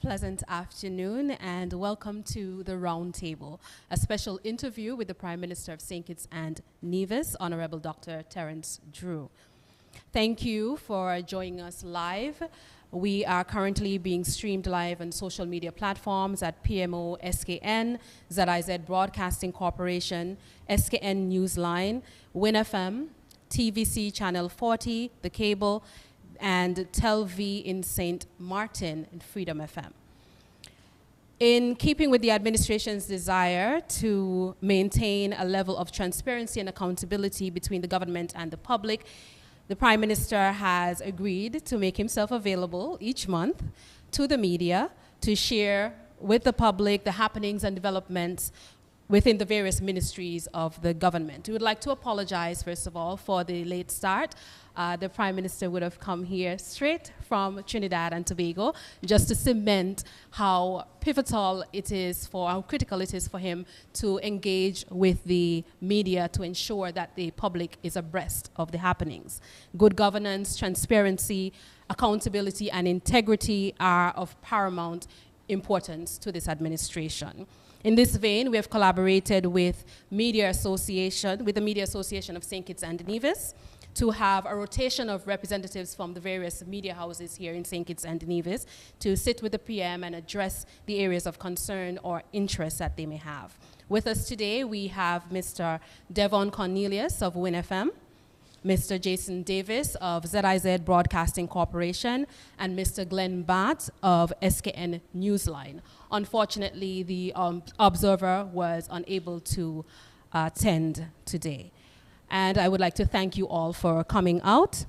Pleasant afternoon and welcome to the Roundtable, a special interview with the Prime Minister of St. Kitts and Nevis, Honorable Dr. Terrance Drew. Thank you for joining us live. We are currently being streamed live on social media platforms at PMO SKN, ZIZ Broadcasting Corporation, SKN Newsline, WinFM, TVC Channel 40, The Cable, and Tel V in St. Martin and Freedom FM. In keeping with the administration's desire to maintain a level of transparency and accountability between the government and the public, the Prime Minister has agreed to make himself available each month to the media to share with the public the happenings and developments within the various ministries of the government. We would like to apologize, first of all, for the late start. The Prime Minister would have come here straight from Trinidad and Tobago just to cement how pivotal it is for, how critical it is for him to engage with the media to ensure that the public is abreast of the happenings. Good governance, transparency, accountability, and integrity are of paramount importance to this administration. In this vein, we have collaborated with the Media Association of St. Kitts and Nevis to have a rotation of representatives from the various media houses here in St. Kitts and Nevis to sit with the PM and address the areas of concern or interest that they may have. With us today, we have Mr. Devon Cornelius of WinFM, Mr. Jason Davis of ZIZ Broadcasting Corporation, and Mr. Glenn Batt of SKN Newsline. Unfortunately, the observer was unable to attend today. And I would like to thank you all for coming out.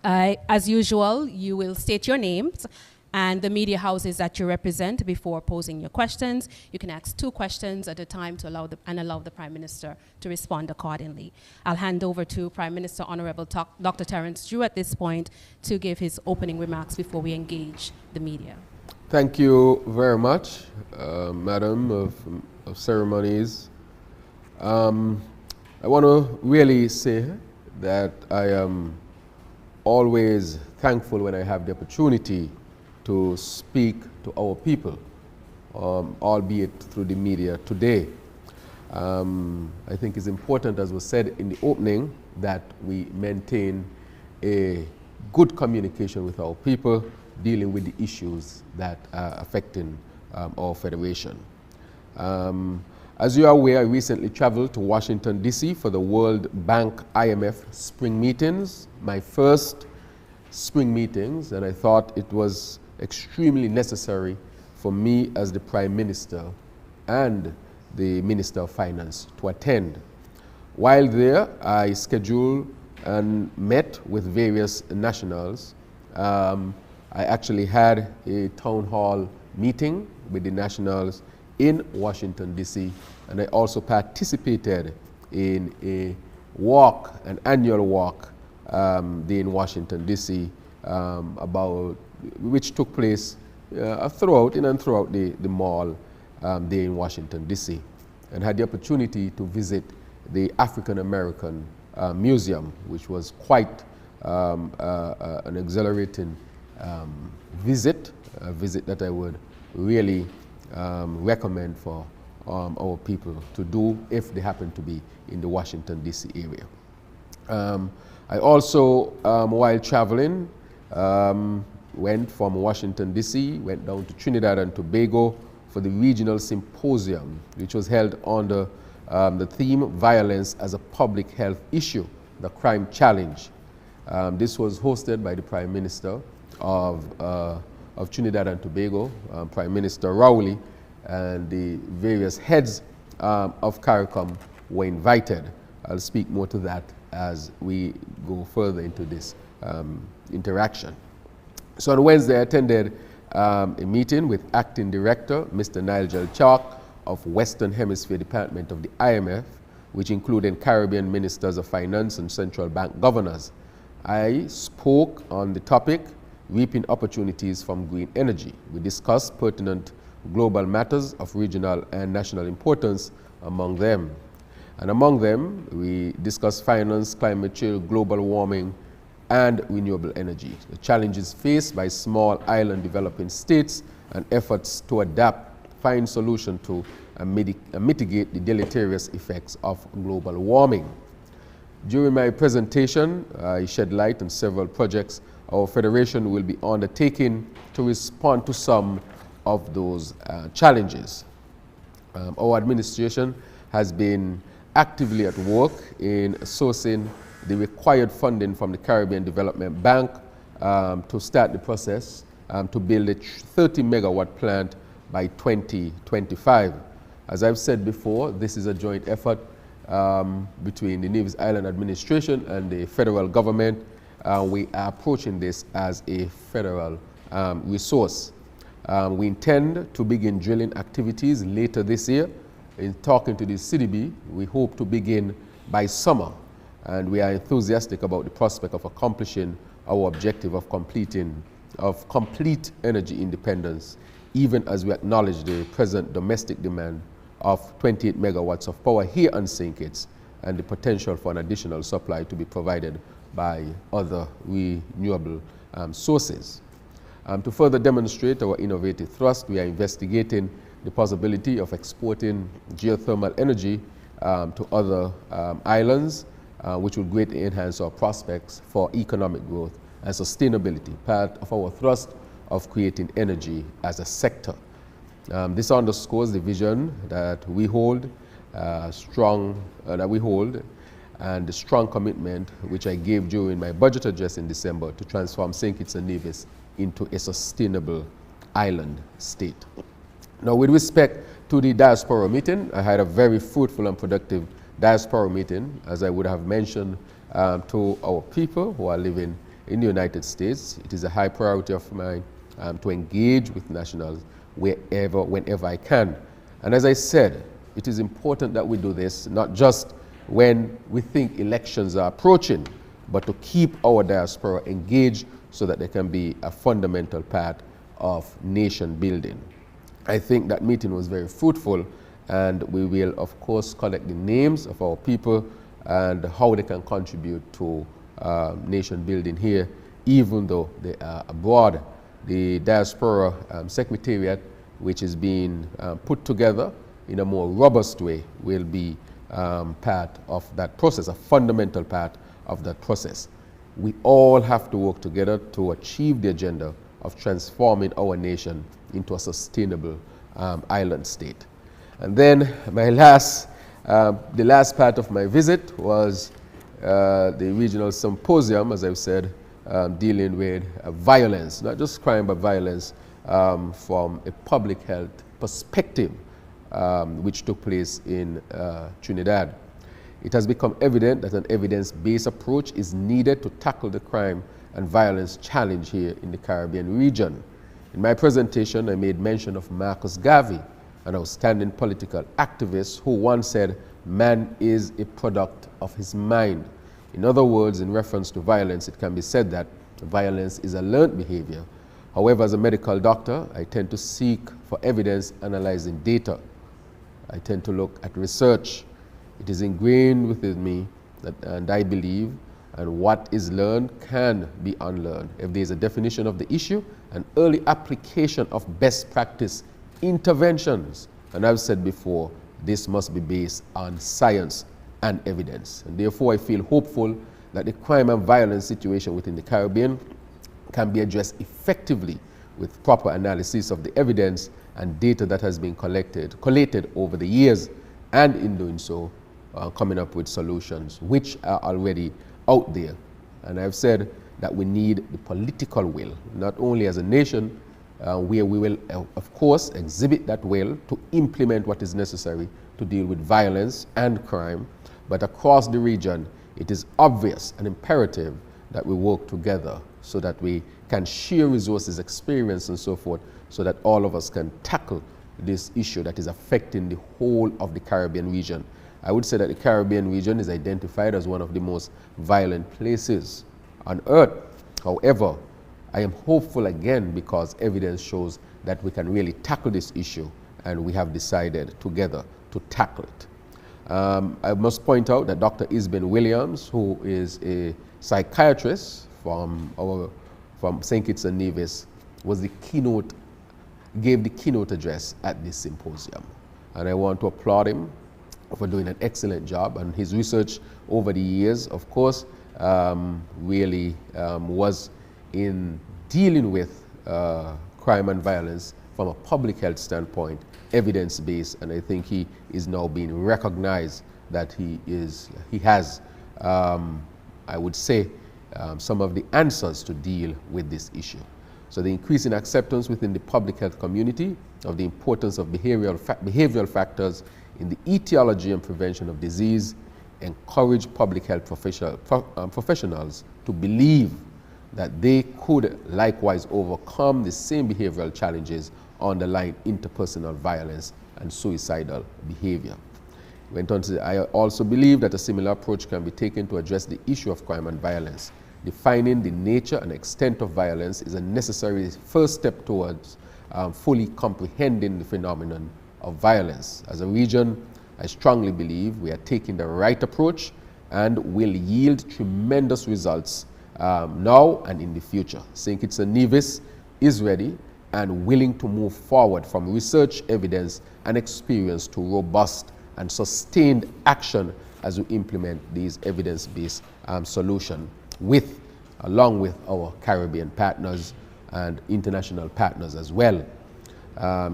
As usual, you will state your names and the media houses that you represent before posing your questions. You can ask 2 questions at a time to allow the Prime Minister to respond accordingly. I'll hand over to Prime Minister Honorable Dr. Terrance Drew at this point to give his opening remarks before we engage the media. Thank you very much, Madam of Ceremonies. I want to really say that I am always thankful when I have the opportunity to speak to our people, albeit through the media today. I think it's important, as was said in the opening, that we maintain a good communication with our people dealing with the issues that are affecting our federation. As you are aware, I recently traveled to Washington, D.C. for the World Bank IMF spring meetings, my first spring meetings, and I thought it was extremely necessary for me as the Prime Minister and the Minister of Finance to attend. While there, I scheduled and met with various nationals. I actually had a town hall meeting with the nationals in Washington, D.C., and I also participated in a walk, an annual walk day in Washington, D.C., which took place throughout the mall day in Washington, D.C., and had the opportunity to visit the African American Museum, which was quite an exhilarating visit, a visit that I would really recommend for our people to do if they happen to be in the Washington, D.C. area. I also, while traveling, went from Washington, D.C., went down to Trinidad and Tobago for the regional symposium, which was held under the theme Violence as a Public Health Issue, the Crime Challenge. This was hosted by the Prime Minister of Trinidad and Tobago, Prime Minister Rowley, and the various heads of CARICOM were invited. I'll speak more to that as we go further into this interaction. So on Wednesday, I attended a meeting with Acting Director, Mr. Nigel Chalk of Western Hemisphere Department of the IMF, which included Caribbean Ministers of Finance and Central Bank Governors. I spoke on the topic, reaping opportunities from green energy. We discussed pertinent global matters of regional and national importance among them. And among them, we discussed finance, climate change, global warming, and renewable energy, the challenges faced by small island developing states and efforts to adapt, find solutions to, and mitigate the deleterious effects of global warming. During my presentation, I shed light on several projects our Federation will be undertaking to respond to some of those challenges. Our administration has been actively at work in sourcing the required funding from the Caribbean Development Bank to start the process to build a 30 megawatt plant by 2025. As I've said before, this is a joint effort between the Nevis Island Administration and the federal government. We are approaching this as a federal resource. We intend to begin drilling activities later this year. In talking to the CDB, we hope to begin by summer, and we are enthusiastic about the prospect of accomplishing our objective of complete energy independence, even as we acknowledge the present domestic demand of 28 megawatts of power here on St. Kitts and the potential for an additional supply to be provided by other renewable sources. To further demonstrate our innovative thrust, we are investigating the possibility of exporting geothermal energy to other islands, which will greatly enhance our prospects for economic growth and sustainability, part of our thrust of creating energy as a sector. This underscores the vision that we hold, and the strong commitment which I gave during my budget address in December to transform St. Kitts and Nevis into a sustainable island state. Now, with respect to the diaspora meeting, I had a very fruitful and productive diaspora meeting, as I would have mentioned to our people who are living in the United States. It is a high priority of mine to engage with nationals whenever I can. And as I said, it is important that we do this not just when we think elections are approaching, but to keep our diaspora engaged so that they can be a fundamental part of nation building. I think that meeting was very fruitful, and we will of course collect the names of our people and how they can contribute to nation building here, even though they are abroad. The diaspora secretariat, which is being put together in a more robust way, will be part of that process, a fundamental part of that process. We all have to work together to achieve the agenda of transforming our nation into a sustainable island state. And then the last part of my visit was the regional symposium, as I've said, dealing with violence, not just crime, but violence from a public health perspective, which took place in Trinidad. It has become evident that an evidence-based approach is needed to tackle the crime and violence challenge here in the Caribbean region. In my presentation, I made mention of Marcus Garvey, an outstanding political activist who once said, "Man is a product of his mind." In other words, in reference to violence, it can be said that violence is a learned behavior. However, as a medical doctor, I tend to seek for evidence analyzing data. I tend to look at research. It is ingrained within me and I believe, and what is learned can be unlearned. If there is a definition of the issue, an early application of best practice interventions, and I've said before, this must be based on science and evidence. And therefore, I feel hopeful that the crime and violence situation within the Caribbean can be addressed effectively with proper analysis of the evidence and data that has been collated over the years, and in doing so, coming up with solutions which are already out there. And I've said that we need the political will, not only as a nation, where we will, of course, exhibit that will to implement what is necessary to deal with violence and crime. But across the region, it is obvious and imperative that we work together so that we can share resources, experience, and so forth, so that all of us can tackle this issue that is affecting the whole of the Caribbean region. I would say that the Caribbean region is identified as one of the most violent places on earth. However, I am hopeful again because evidence shows that we can really tackle this issue, and we have decided together to tackle it. I must point out that Dr. Isben Williams, who is a psychiatrist from St. Kitts and Nevis, gave the keynote address at this symposium. And I want to applaud him for doing an excellent job, and his research over the years, of course, really was in dealing with crime and violence from a public health standpoint, evidence-based, and I think he is now being recognized that he has, I would say, some of the answers to deal with this issue. So the increasing acceptance within the public health community of the importance of behavioral factors in the etiology and prevention of disease encourage public health professionals to believe that they could likewise overcome the same behavioral challenges underlying interpersonal violence and suicidal behavior. He went on to say, I also believe that a similar approach can be taken to address the issue of crime and violence. Defining the nature and extent of violence is a necessary first step towards fully comprehending the phenomenon of violence. As a region, I strongly believe we are taking the right approach and will yield tremendous results now and in the future. St. Kitts and Nevis is ready and willing to move forward from research, evidence, and experience to robust and sustained action as we implement these evidence-based solutions along with our Caribbean partners and international partners as well.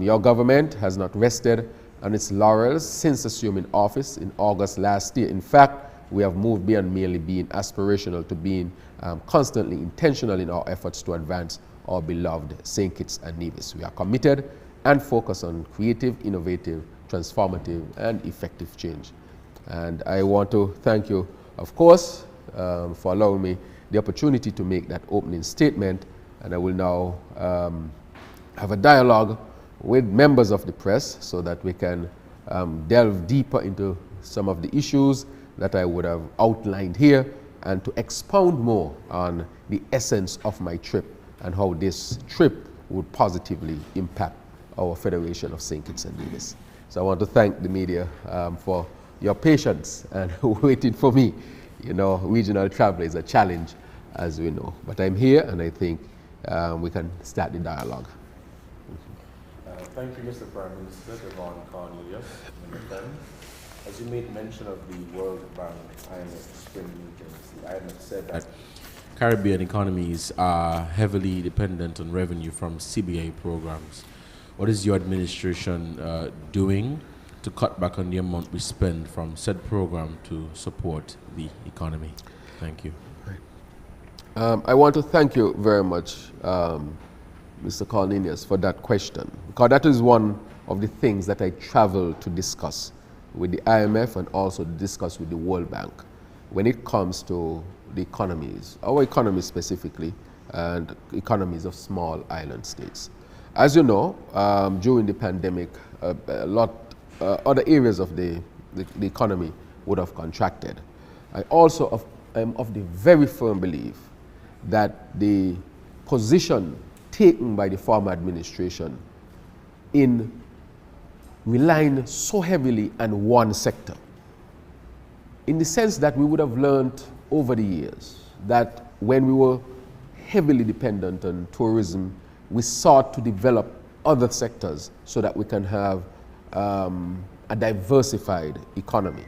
Your government has not rested on its laurels since assuming office in August last year. In fact, we have moved beyond merely being aspirational to being constantly intentional in our efforts to advance our beloved St. Kitts and Nevis. We are committed and focused on creative, innovative, transformative, and effective change. And I want to thank you, of course, for allowing me the opportunity to make that opening statement. And I will now have a dialogue with members of the press so that we can delve deeper into some of the issues that I would have outlined here, and to expound more on the essence of my trip and how this trip would positively impact our Federation of St. Kitts and Nevis. So I want to thank the media for your patience and waiting for me. You know, regional travel is a challenge, as we know. But I'm here, and I think we can start the dialogue. Thank you, Mr. Prime Minister Hon Cornelius. As you made mention of the World Bank IMF spring meetings, the IMF said that Caribbean economies are heavily dependent on revenue from CBA programs. What is your administration doing to cut back on the amount we spend from said program to support the economy? Thank you. I want to thank you very much, Mr. Cornelius, for that question, because that is one of the things that I travel to discuss with the IMF and also discuss with the World Bank when it comes to the economies, our economy specifically, and economies of small island states. As you know, during the pandemic, other areas of the economy would have contracted. I also am of the very firm belief that the position taken by the former administration in relying so heavily on one sector, in the sense that we would have learned over the years that when we were heavily dependent on tourism, we sought to develop other sectors so that we can have a diversified economy.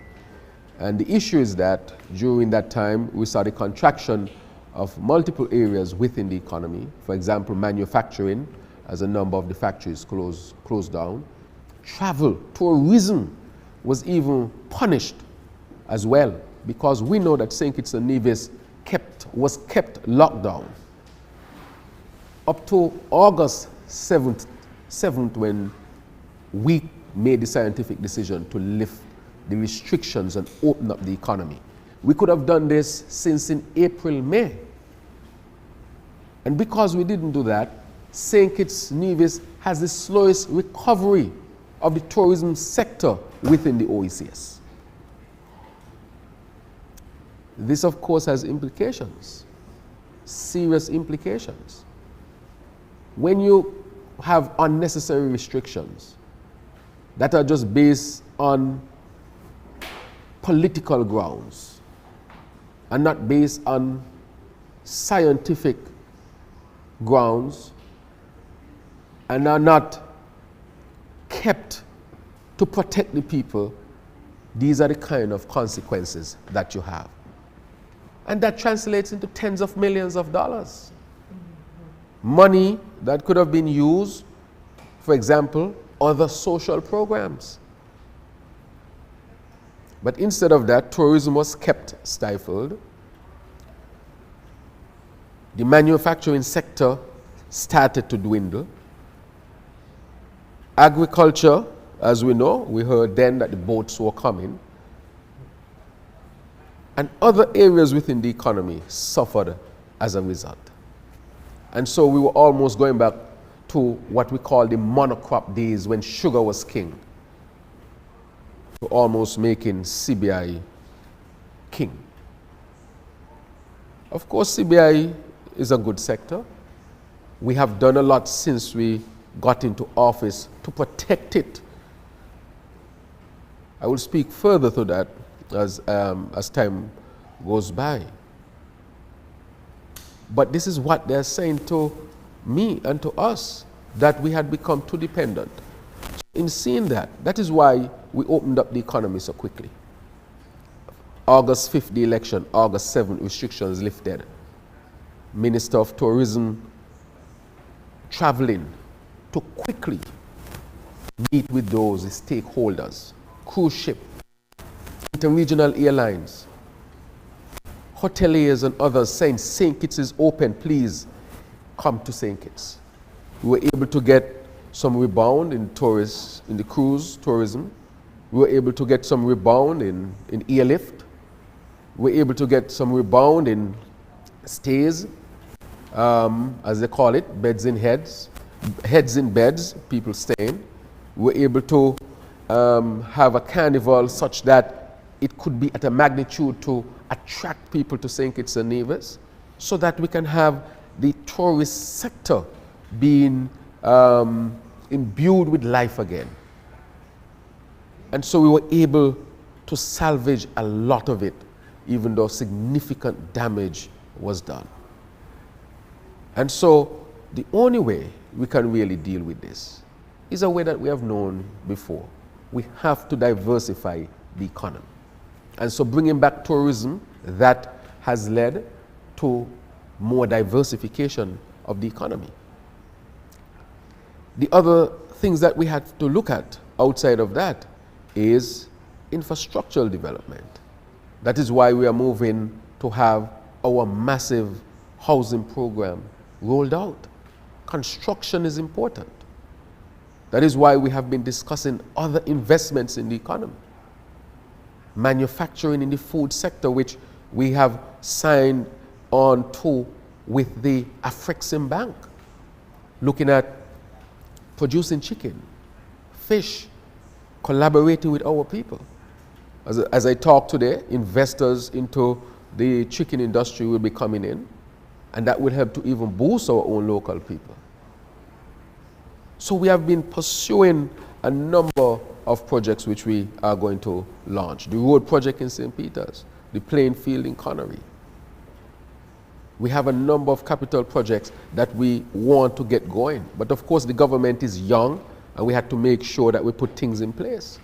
And the issue is that during that time, we saw the contraction of multiple areas within the economy. For example, manufacturing, as a number of the factories closed down. Travel, tourism was even punished as well, because we know that St. Kitts and Nevis was kept locked down up to August 7th when we made the scientific decision to lift the restrictions and open up the economy. We could have done this since in April, May. And because we didn't do that, St. Kitts Nevis has the slowest recovery of the tourism sector within the OECS. This, of course, has implications, serious implications. When you have unnecessary restrictions that are just based on political grounds and not based on scientific grounds and are not kept to protect the people, these are the kind of consequences that you have. And that translates into tens of millions of dollars. Money that could have been used, for example, other social programs. But instead of that, tourism was kept stifled. The manufacturing sector started to dwindle. Agriculture, as we know, we heard then that the boats were coming. And other areas within the economy suffered as a result. And so we were almost going back to what we call the monocrop days when sugar was king. We're almost making CBI king. Of course, CBI is a good sector. We have done a lot since we got into office to protect it. I will speak further to that as time goes by. But this is what they're saying to me and to us, that we had become too dependent. In seeing that, that is why we opened up the economy so quickly. August 5th, the election, August 7th, restrictions lifted. Minister of Tourism traveling to quickly meet with those stakeholders, cruise ship, interregional airlines, hoteliers and others saying St. Kitts is open, please come to St. Kitts. We were able to get some rebound in tourists, in the cruise tourism. We were able to get some rebound in airlift. We were able to get some rebound in stays, as they call it, beds in heads, heads in beds, people staying. We were able to have a carnival such that it could be at a magnitude to attract people to St. Kitts and Nevis, so that we can have the tourist sector being imbued with life again. And so we were able to salvage a lot of it, even though significant damage was done. And so the only way we can really deal with this is a way that we have known before. We have to diversify the economy. And so bringing back tourism, that has led to more diversification of the economy. The other things that we had to look at outside of that is infrastructural development. That is why we are moving to have our massive housing program rolled out. Construction is important. That is why we have been discussing other investments in the economy. Manufacturing in the food sector, which we have signed on to with the Afrexim Bank, looking at producing chicken, fish, collaborating with our people. As I talk today, investors into the chicken industry will be coming in, and that will help to even boost our own local people. So we have been pursuing a number of projects which we are going to launch. The road project in St. Peter's, the Plainfield in Connery. We have a number of capital projects that we want to get going. But of course the government is young, and we had to make sure that we put things in place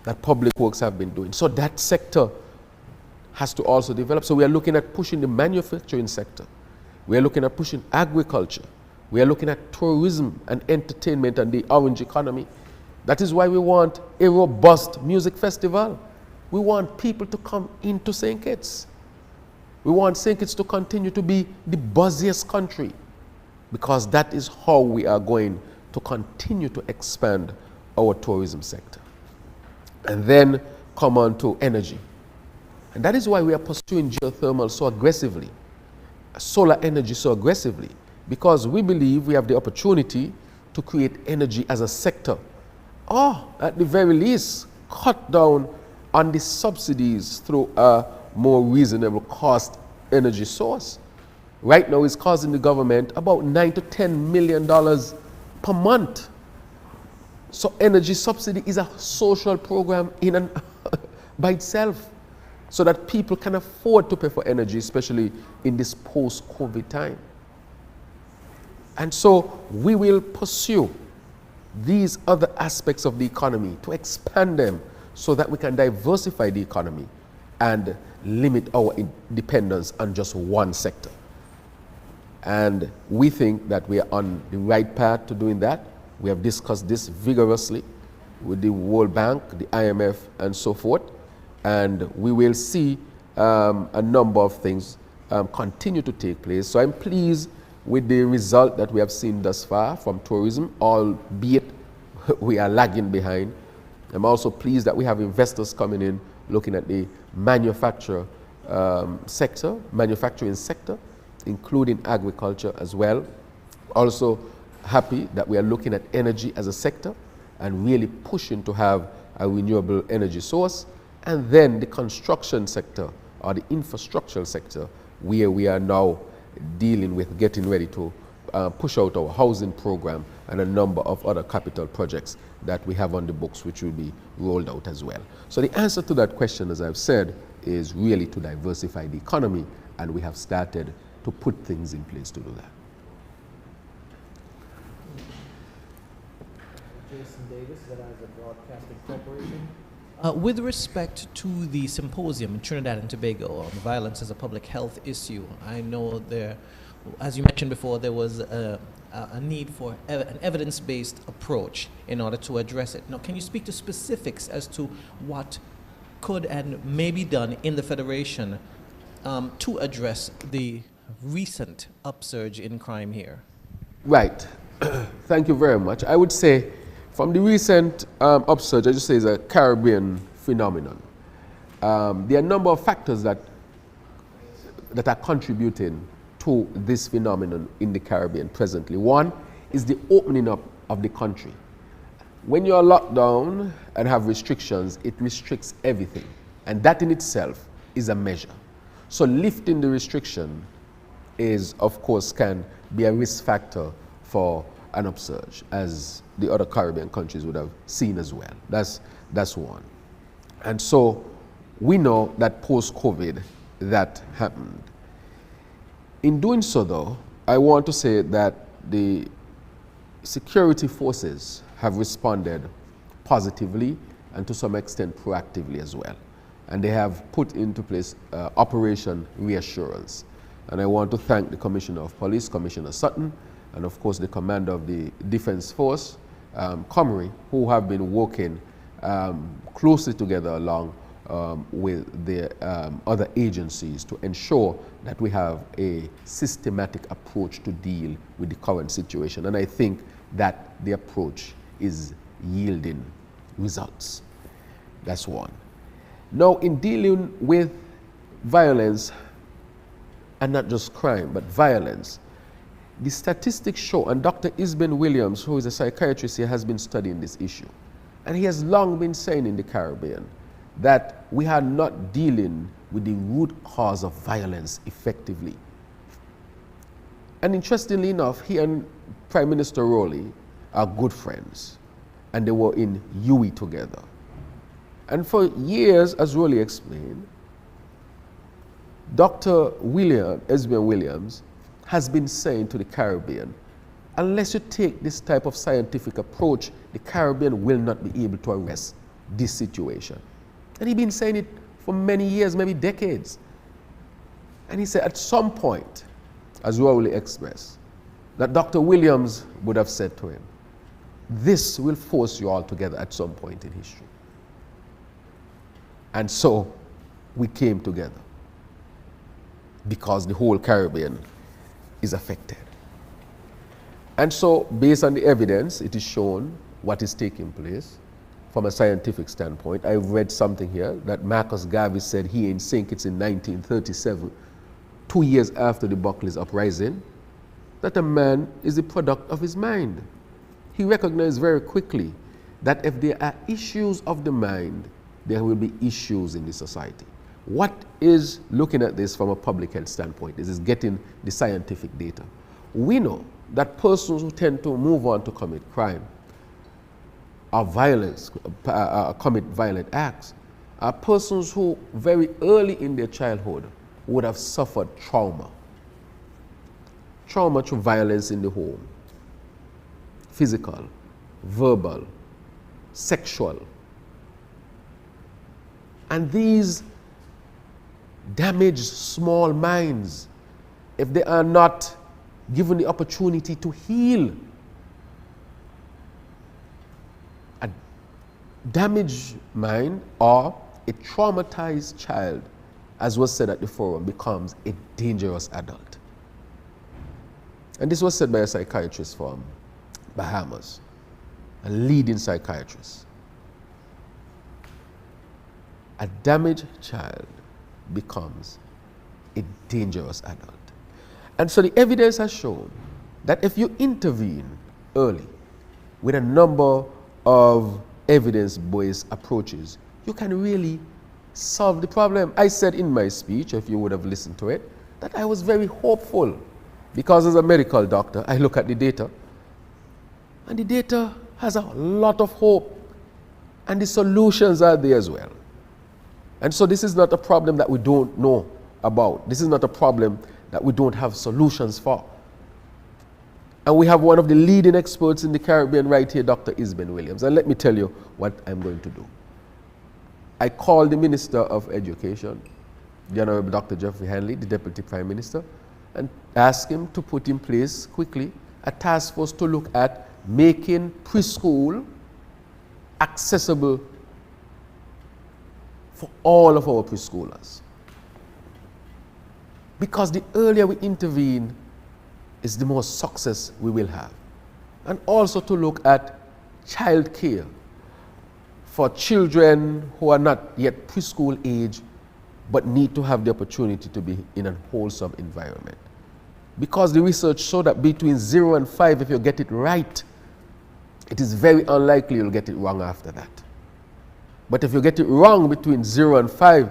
that public works have been doing. So that sector has to also develop. So we are looking at pushing the manufacturing sector. We are looking at pushing agriculture. We are looking at tourism and entertainment and the orange economy. That is why we want a robust music festival. We want people to come into St. Kitts. We want St. Kitts to continue to be the buzziest country. because that is how we are going to continue to expand our tourism sector. And then come on to energy. And that is why we are pursuing geothermal so aggressively, solar energy so aggressively, because we believe we have the opportunity to create energy as a sector, or at the very least, cut down on the subsidies through a more reasonable cost energy source. Right now, it's costing the government about $9 to $10 million per month. So energy subsidy is a social program in and by itself, so that people can afford to pay for energy, especially in this post-COVID time. And so we will pursue these other aspects of the economy to expand them so that we can diversify the economy and limit our dependence on just one sector. And we think that we are on the right path to doing that. We have discussed this vigorously with the World Bank, the IMF, and so forth. And we will see a number of things continue to take place. So I'm pleased with the result that we have seen thus far from tourism, albeit we are lagging behind. I'm also pleased that we have investors coming in looking at the manufacturing sector, including agriculture as well. Also happy that we are looking at energy as a sector and really pushing to have a renewable energy source. And then the construction sector or the infrastructural sector, where we are now dealing with getting ready to push out our housing program and a number of other capital projects that we have on the books, which will be rolled out as well. So the answer to that question, as I've said, is really to diversify the economy, and we have started to put things in place to do that. Jason Davis, Verizon Broadcasting Corporation. With respect to the symposium in Trinidad and Tobago on violence as a public health issue, I know there, as you mentioned before, there was a need for an evidence-based approach in order to address it. Now, can you speak to specifics as to what could and may be done in the Federation to address the recent upsurge in crime here? Right. Thank you very much. I would say from the recent upsurge, I just say it's a Caribbean phenomenon. There are a number of factors that are contributing to this phenomenon in the Caribbean presently. One is the opening up of the country. When you're locked down and have restrictions, it restricts everything. And that in itself is a measure. So lifting the restriction is, of course, can be a risk factor for an upsurge, as the other Caribbean countries would have seen as well. That's one. And so we know that post-COVID that happened. In doing so, though, I want to say that the security forces have responded positively and to some extent proactively as well. And they have put into place Operation Reassurance. And I want to thank the Commissioner of Police, Commissioner Sutton, and of course the Commander of the Defense Force, Comrie, who have been working closely together along with the other agencies to ensure that we have a systematic approach to deal with the current situation. And I think that the approach is yielding results. That's one. Now, in dealing with violence, and not just crime, but violence, the statistics show, and Dr. Isben Williams, who is a psychiatrist here, has been studying this issue. And he has long been saying in the Caribbean that we are not dealing with the root cause of violence effectively. And interestingly enough, he and Prime Minister Rowley are good friends, and they were in UE together. And for years, as Rowley explained, Dr. Isben Williams has been saying to the Caribbean, unless you take this type of scientific approach, the Caribbean will not be able to arrest this situation. And he's been saying it for many years, maybe decades. And he said at some point, as Rowley expressed, that Dr. Williams would have said to him, this will force you all together at some point in history. And so we came together because the whole Caribbean is affected. And so, based on the evidence, it is shown what is taking place from a scientific standpoint. I've read something here that Marcus Garvey said here in St. Kitts in 1937, 2 years after the Buckley's uprising, that a man is the product of his mind. He recognized very quickly that if there are issues of the mind, there will be issues in the society. What is looking at this from a public health standpoint is getting the scientific data. We know that persons who tend to move on to commit crime or violence, commit violent acts, are persons who very early in their childhood would have suffered trauma. Trauma through violence in the home, physical, verbal, sexual. And these damaged small minds, if they are not given the opportunity to heal, a damaged mind or a traumatized child, as was said at the forum, becomes a dangerous adult. And this was said by a psychiatrist from Bahamas, a leading psychiatrist. A damaged child becomes a dangerous adult. And so the evidence has shown that if you intervene early with a number of evidence-based approaches, you can really solve the problem. I said in my speech, if you would have listened to it, that I was very hopeful because as a medical doctor, I look at the data and the data has a lot of hope and the solutions are there as well. And so this is not a problem that we don't know about. This is not a problem that we don't have solutions for. And we have one of the leading experts in the Caribbean right here, Dr. Isben Williams. And let me tell you what I'm going to do. I called the Minister of Education, the Honorable Dr. Jeffrey Hanley, the Deputy Prime Minister, and asked him to put in place quickly a task force to look at making preschool accessible for all of our preschoolers. Because the earlier we intervene is the more success we will have. And also to look at child care for children who are not yet preschool age but need to have the opportunity to be in a wholesome environment. Because the research showed that between 0 and 5, if you get it right, it is very unlikely you'll get it wrong after that. But if you get it wrong between 0 and 5,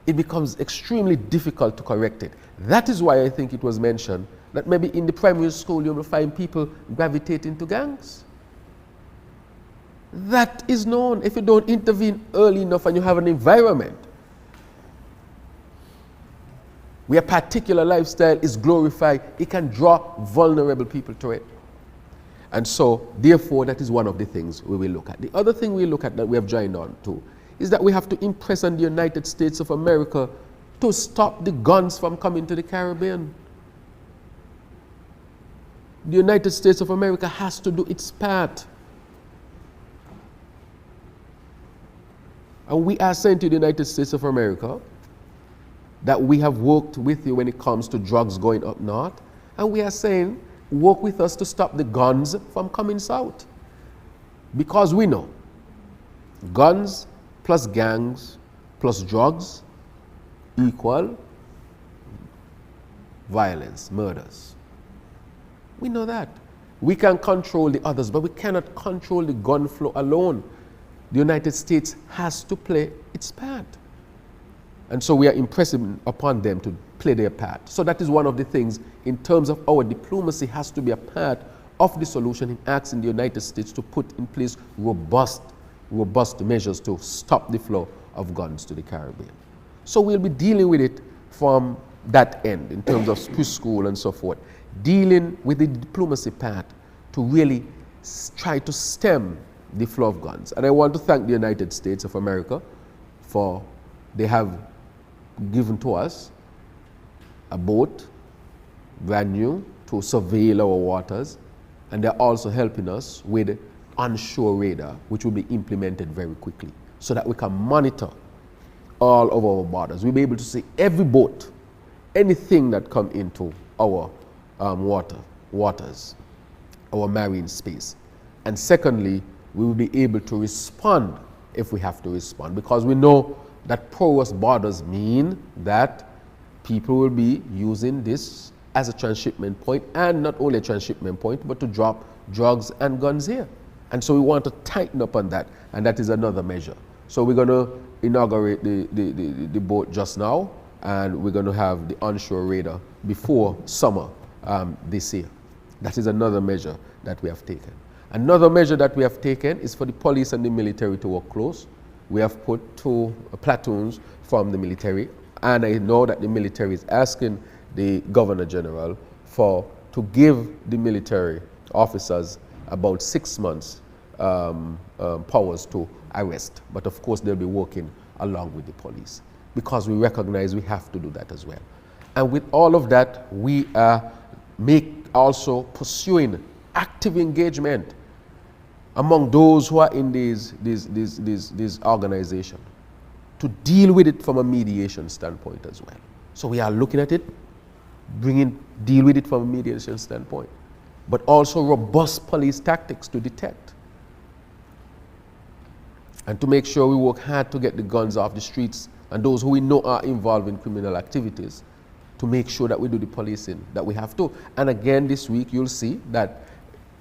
it becomes extremely difficult to correct it. That is why I think it was mentioned that maybe in the primary school you will find people gravitating to gangs. That is known. If you don't intervene early enough and you have an environment where a particular lifestyle is glorified, it can draw vulnerable people to it. And so, therefore, that is one of the things we will look at. The other thing we look at that we have joined on to is that we have to impress on the United States of America to stop the guns from coming to the Caribbean. The United States of America has to do its part. And we are saying to the United States of America that we have worked with you when it comes to drugs going up north. And we are saying, work with us to stop the guns from coming south. Because we know guns plus gangs plus drugs equal violence, murders. We know that. We can control the others, but we cannot control the gun flow alone. The United States has to play its part. And so we are impressing upon them to play their part. So that is one of the things in terms of our diplomacy has to be a part of the solution in asking the United States to put in place robust measures to stop the flow of guns to the Caribbean. So we'll be dealing with it from that end in terms of preschool and so forth, dealing with the diplomacy part to really try to stem the flow of guns. And I want to thank the United States of America for they have given to us a boat, brand new, to surveil our waters, and they're also helping us with onshore radar, which will be implemented very quickly, so that we can monitor all of our borders. We'll be able to see every boat, anything that come into our waters. our marine space. And secondly, we will be able to respond if we have to respond, because we know that porous borders mean that people will be using this as a transshipment point, and not only a transshipment point, but to drop drugs and guns here. And so we want to tighten up on that, and that is another measure. So we're going to inaugurate the boat just now, and we're going to have the onshore radar before summer this year. That is another measure that we have taken. Another measure that we have taken is for the police and the military to work close. We have put 2 platoons from the military, and I know that the military is asking the Governor General to give the military officers about 6 months powers to arrest. But of course, they'll be working along with the police, because we recognize we have to do that as well. And with all of that, we are also pursuing active engagement among those who are in these organizations to deal with it from a mediation standpoint as well. So we are looking at it, deal with it from a mediation standpoint, but also robust police tactics to detect and to make sure we work hard to get the guns off the streets and those who we know are involved in criminal activities, to make sure that we do the policing that we have to. And again, this week you'll see that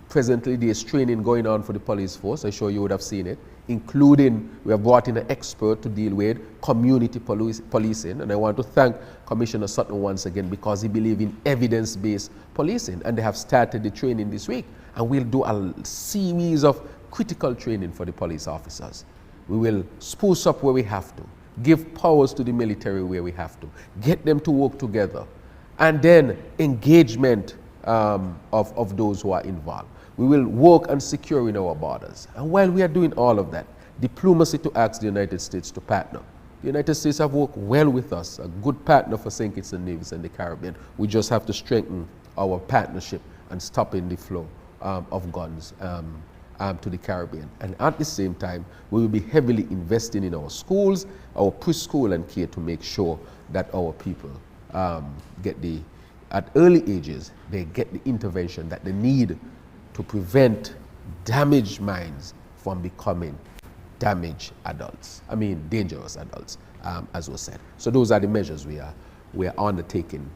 presently there is training going on for the police force. I'm sure you would have seen it, including we have brought in an expert to deal with community policing. And I want to thank Commissioner Sutton once again, because he believes in evidence-based policing, and they have started the training this week. And we'll do a series of critical training for the police officers. We will spruce up where we have to, give powers to the military where we have to, get them to work together, and then engagement of those who are involved. We will work on securing our borders. And while we are doing all of that, diplomacy to ask the United States to partner. The United States have worked well with us, a good partner for St. Kitts and Nevis and the Caribbean. We just have to strengthen our partnership and stopping the flow of guns to the Caribbean. And at the same time, we will be heavily investing in our schools, our preschool and care, to make sure that our people at early ages, they get the intervention that they need to prevent damaged minds from becoming damaged adults. I mean, dangerous adults, as was said. So those are the measures we are undertaking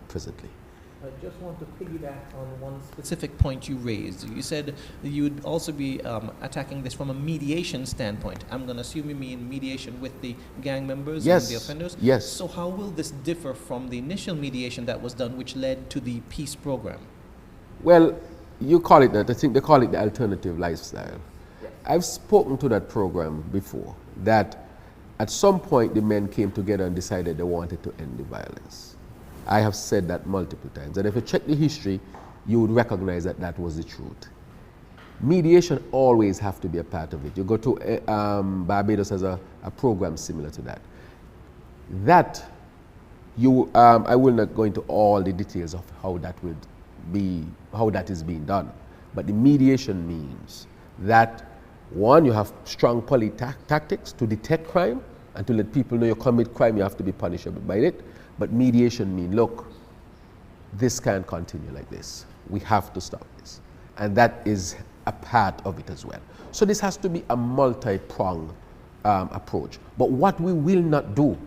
presently. I just want to piggyback on one specific point you raised. You said you'd also be attacking this from a mediation standpoint. I'm going to assume you mean mediation with the gang members and the offenders? Yes. So how will this differ from the initial mediation that was done, which led to the peace program? Well, you call it that. I think they call it the alternative lifestyle. Yes. I've spoken to that program before, that at some point the men came together and decided they wanted to end the violence. I have said that multiple times, and if you check the history, you would recognize that that was the truth. Mediation always have to be a part of it. You go to Barbados has a program similar to that. I will not go into all the details of how that is being done, but the mediation means that, one, you have strong police tactics to detect crime and to let people know you commit crime, you have to be punishable by it. But mediation means, look, this can't continue like this. We have to stop this. And that is a part of it as well. So this has to be a multi-pronged approach. But what we will not do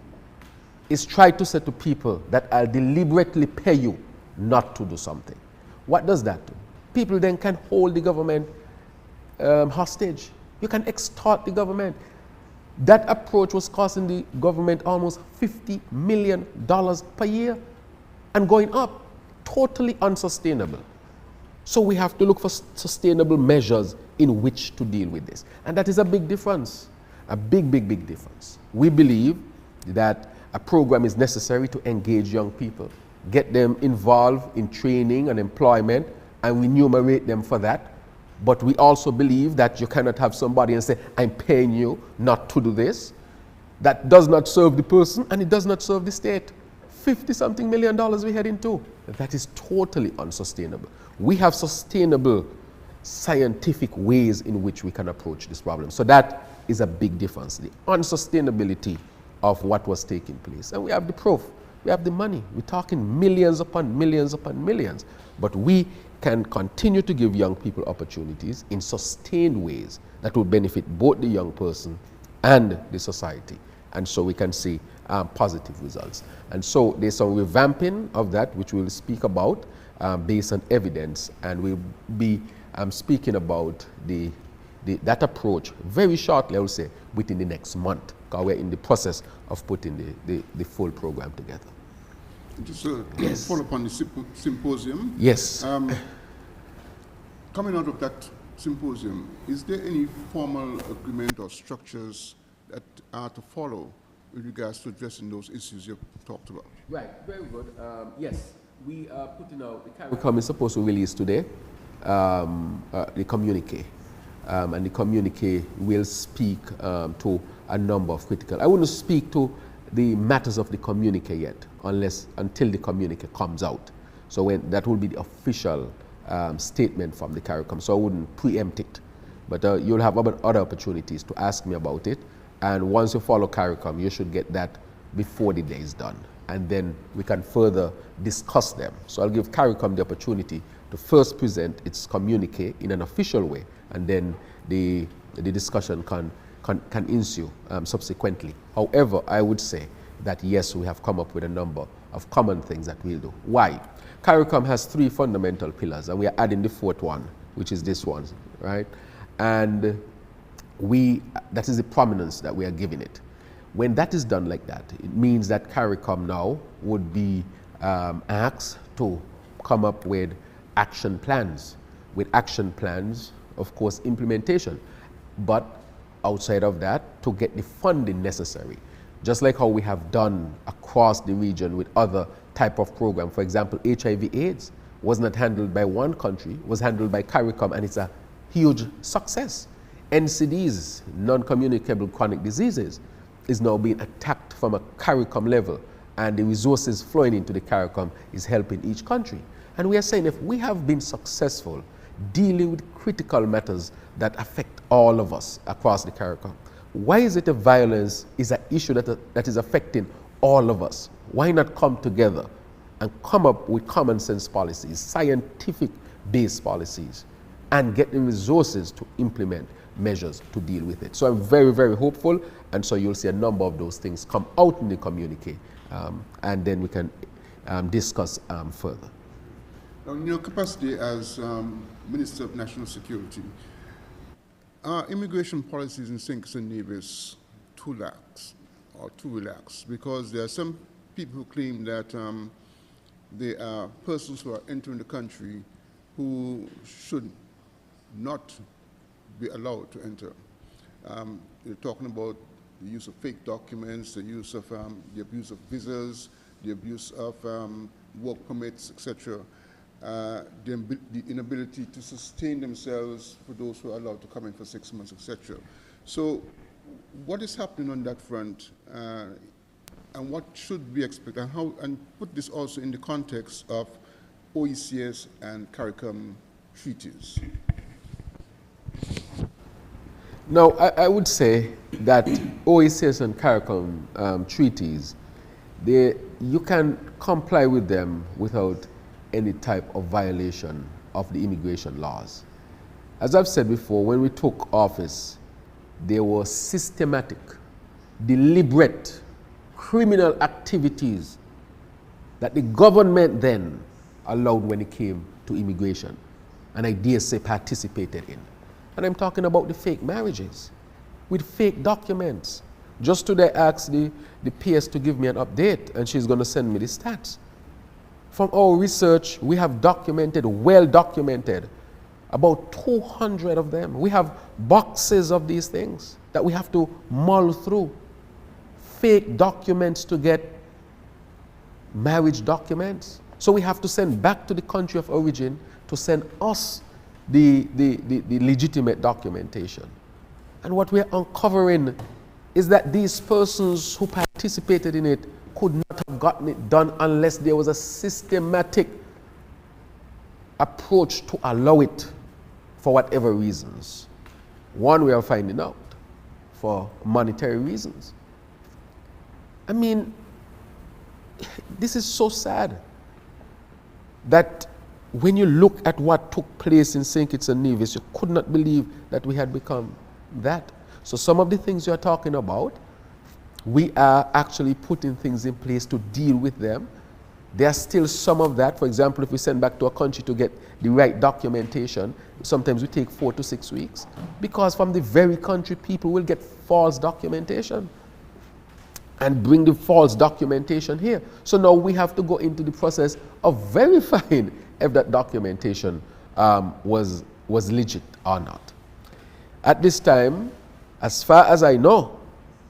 is try to say to people that I'll deliberately pay you not to do something. What does that do? People then can hold the government hostage. You can extort the government. That approach was costing the government almost $50 million per year and going up. Totally unsustainable. So we have to look for sustainable measures in which to deal with this. And that is a big difference, a big, big, big difference. We believe that a program is necessary to engage young people, get them involved in training and employment, and we remunerate them for that. But we also believe that you cannot have somebody and say, I'm paying you not to do this. That does not serve the person, and it does not serve the state. $50-something million we head into. That is totally unsustainable. We have sustainable scientific ways in which we can approach this problem. So that is a big difference. The unsustainability of what was taking place. And we have the proof. We have the money. We're talking millions upon millions upon millions. But we can continue to give young people opportunities in sustained ways that will benefit both the young person and the society. And so we can see positive results. And so there's some revamping of that, which we'll speak about based on evidence. And we'll be speaking about that approach very shortly, I will say, within the next month, because we're in the process of putting the full program together. Just to follow up on the symposium. Yes. Coming out of that symposium, is there any formal agreement or structures that are to follow with regards to addressing those issues you've talked about? Right, very good. Yes, we are putting out, the CARICOM is supposed to release today, the communique. And the communique will speak to a number of critical. I wouldn't speak to the matters of the communique yet, until the communique comes out. So that will be the official statement from the CARICOM. So I wouldn't preempt it. But you'll have other opportunities to ask me about it. And once you follow CARICOM, you should get that before the day is done. And then we can further discuss them. So I'll give CARICOM the opportunity to first present its communique in an official way, and then the discussion can ensue subsequently. However, I would say that yes, we have come up with a number of common things that we'll do. Why? CARICOM has 3 fundamental pillars, and we are adding the 4th one, which is this one, right? And that is the prominence that we are giving it. When that is done like that, it means that CARICOM now would be asked to come up with action plans. With action plans, of course, implementation. But outside of that, to get the funding necessary. Just like how we have done across the region with other type of program. For example, HIV/AIDS was not handled by one country, was handled by CARICOM, and it's a huge success. NCDs, non-communicable chronic diseases, is now being attacked from a CARICOM level, and the resources flowing into the CARICOM is helping each country. And we are saying if we have been successful dealing with critical matters that affect all of us across the CARICOM, why is it that violence is an issue that is affecting all of us? Why not come together and come up with common sense policies, scientific based policies, and get the resources to implement measures to deal with it? So I'm very, very hopeful, and so you'll see a number of those things come out in the communique, and then we can discuss further. Now, in your capacity as Minister of National Security, are immigration policies in St. Kitts and Nevis too lax or too relaxed? Because there are some people who claim that there are persons who are entering the country who should not be allowed to enter. You're talking about the use of fake documents, the use of the abuse of visas, the abuse of work permits, etc. The inability to sustain themselves for those who are allowed to come in for 6 months, etc. So what is happening on that front, and what should we expect, and put this also in the context of OECS and CARICOM treaties? Now, I would say that OECS and CARICOM treaties, you can comply with them without any type of violation of the immigration laws. As I've said before, when we took office, there were systematic, deliberate, criminal activities that the government then allowed when it came to immigration, and I dare say participated in. And I'm talking about the fake marriages with fake documents. Just today I asked the PS to give me an update, and she's going to send me the stats. From our research, we have documented, well documented, about 200 of them. We have boxes of these things that we have to mull through. Fake documents to get marriage documents. So we have to send back to the country of origin to send us the legitimate documentation. And what we're uncovering is that these persons who participated in it could not have gotten it done unless there was a systematic approach to allow it for whatever reasons. One, we are finding out, for monetary reasons. I mean, this is so sad that when you look at what took place in St. Kitts and Nevis, you could not believe that we had become that. So some of the things you're talking about, we are actually putting things in place to deal with them. There's still some of that. For example, if we send back to a country to get the right documentation, sometimes we take 4 to 6 weeks, because from the very country, people will get false documentation and bring the false documentation here. So now we have to go into the process of verifying if that documentation was legit or not. At this time, as far as I know,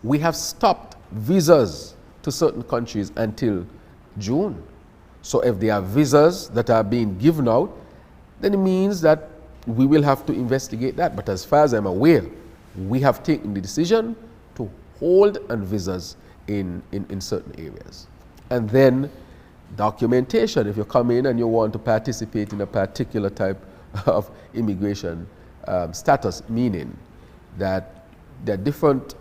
we have stopped visas to certain countries until June. So if there are visas that are being given out, then it means that we will have to investigate that. But as far as I'm aware, we have taken the decision to hold on visas in certain areas. And then documentation, if you come in and you want to participate in a particular type of immigration status, meaning that there are different,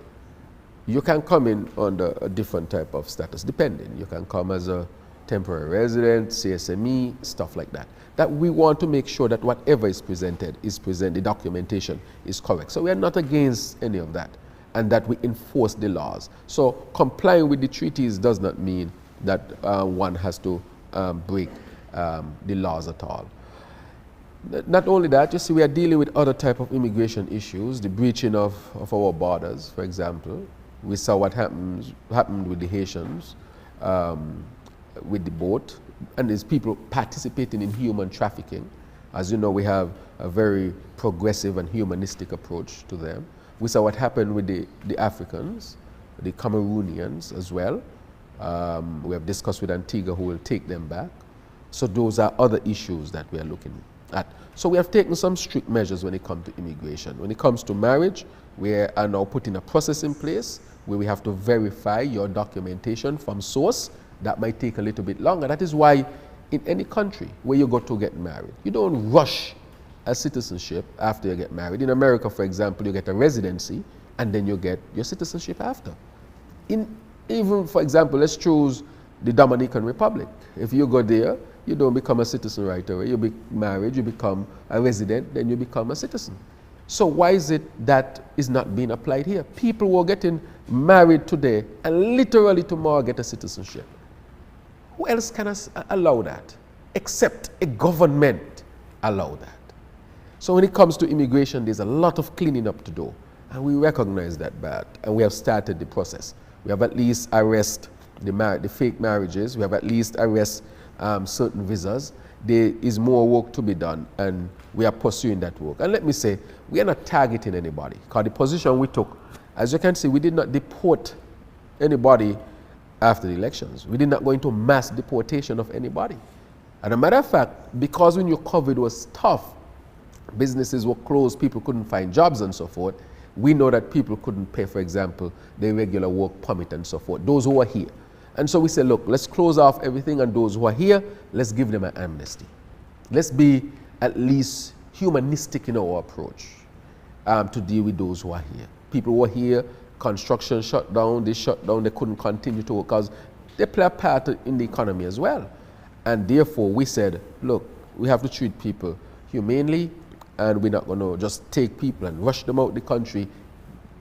you can come in under a different type of status, depending. You can come as a temporary resident, CSME, stuff like that. That we want to make sure that whatever is presented, the documentation is correct. So we are not against any of that, and that we enforce the laws. So complying with the treaties does not mean that one has to break the laws at all. Not only that, you see, we are dealing with other type of immigration issues, the breaching of our borders, for example. We saw what happened with the Haitians, with the boat, and there's people participating in human trafficking. As you know, we have a very progressive and humanistic approach to them. We saw what happened with the Africans, the Cameroonians as well. We have discussed with Antigua who will take them back. So those are other issues that we are looking at. So we have taken some strict measures when it comes to immigration. When it comes to marriage, we are now putting a process in place where we have to verify your documentation from source. That might take a little bit longer. That is why in any country where you go to get married, you don't rush a citizenship after you get married. In America, for example, you get a residency and then you get your citizenship after. Even, for example, let's choose the Dominican Republic. If you go there, you don't become a citizen right away. You be married, you become a resident, then you become a citizen. So why is it that is not being applied here? People who are getting married today and literally tomorrow get a citizenship. Who else can allow that? Except a government allow that. So when it comes to immigration, there's a lot of cleaning up to do. And we recognize that bad. And we have started the process. We have at least arrested the fake marriages. We have at least arrested certain visas. There is more work to be done, and we are pursuing that work. And let me say, we are not targeting anybody, because the position we took, as you can see, we did not deport anybody after the elections. We did not go into mass deportation of anybody. As a matter of fact, because when your COVID was tough, businesses were closed, people couldn't find jobs and so forth, we know that people couldn't pay, for example, their regular work permit and so forth, those who are here. And so we said, look, let's close off everything, and those who are here, let's give them an amnesty. Let's be at least humanistic in our approach to deal with those who are here. People who are here, construction shut down, they couldn't continue to work because they play a part in the economy as well. And therefore we said, look, we have to treat people humanely, and we're not going to just take people and rush them out the country,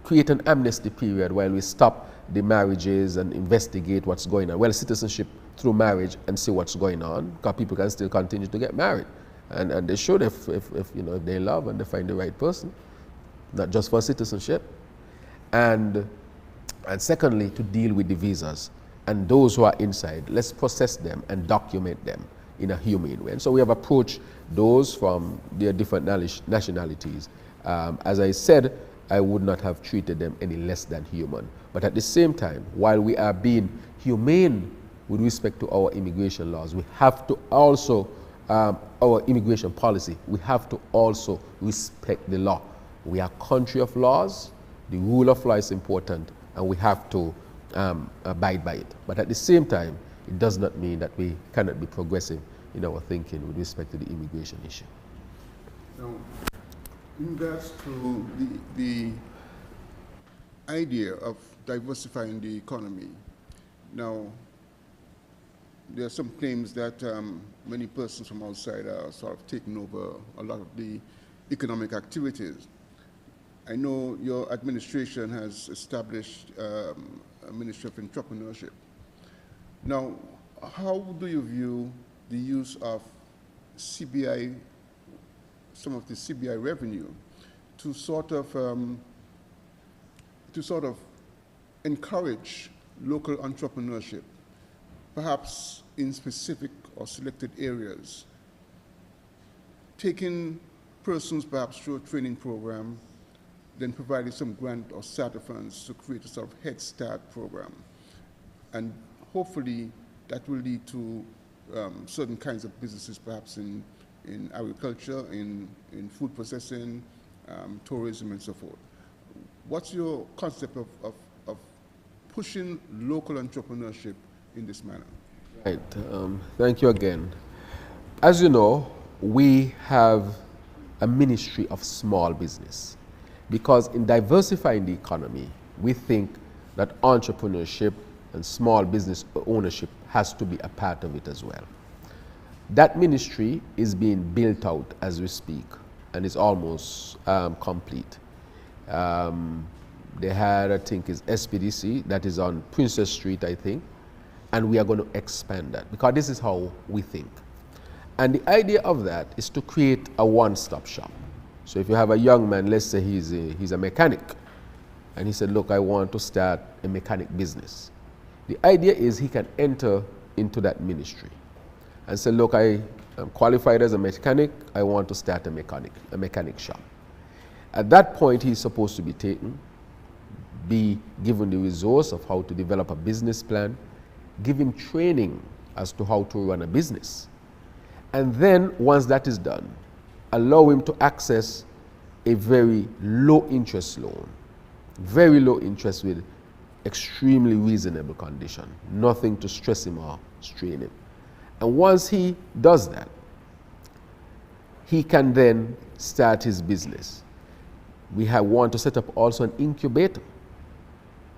create an amnesty period while we stop the marriages and investigate what's going on. Well, citizenship through marriage and see what's going on, because people can still continue to get married. And they should if they love and they find the right person, not just for citizenship. And secondly, to deal with the visas. And those who are inside, let's process them and document them in a humane way. And so we have approached those from their different nationalities. As I said, I would not have treated them any less than human. But at the same time, while we are being humane with respect to our immigration laws, we have to also, our immigration policy, we have to also respect the law. We are a country of laws, the rule of law is important, and we have to abide by it. But at the same time, it does not mean that we cannot be progressive in our thinking with respect to the immigration issue. Now, in regards to the idea of diversifying the economy, now, there are some claims that many persons from outside are sort of taking over a lot of the economic activities. I know your administration has established a Ministry of Entrepreneurship. Now, how do you view the use of CBI, some of the CBI revenue, to sort of encourage local entrepreneurship, perhaps in specific or selected areas, taking persons perhaps through a training program, then providing some grant or starter funds to create a sort of head start program. And hopefully that will lead to certain kinds of businesses, perhaps in agriculture, in food processing, tourism, and so forth. What's your concept of pushing local entrepreneurship in this manner? Right. Thank you again. As you know, we have a ministry of small business because in diversifying the economy, we think that entrepreneurship and small business ownership has to be a part of it as well. That ministry is being built out as we speak and is almost complete. They had, I think, is SPDC, that is on Princess Street, I think, and we are going to expand that because this is how we think. And the idea of that is to create a one-stop shop. So if you have a young man, let's say he's a mechanic, and he said, look, I want to start a mechanic business. The idea is he can enter into that ministry and say, look, I am qualified as a mechanic, I want to start a mechanic shop. At that point, he's supposed to be taken, be given the resource of how to develop a business plan, give him training as to how to run a business. And then, once that is done, allow him to access a very low interest loan, very low interest with extremely reasonable condition, nothing to stress him or strain him. And once he does that, he can then start his business. We want to set up also an incubator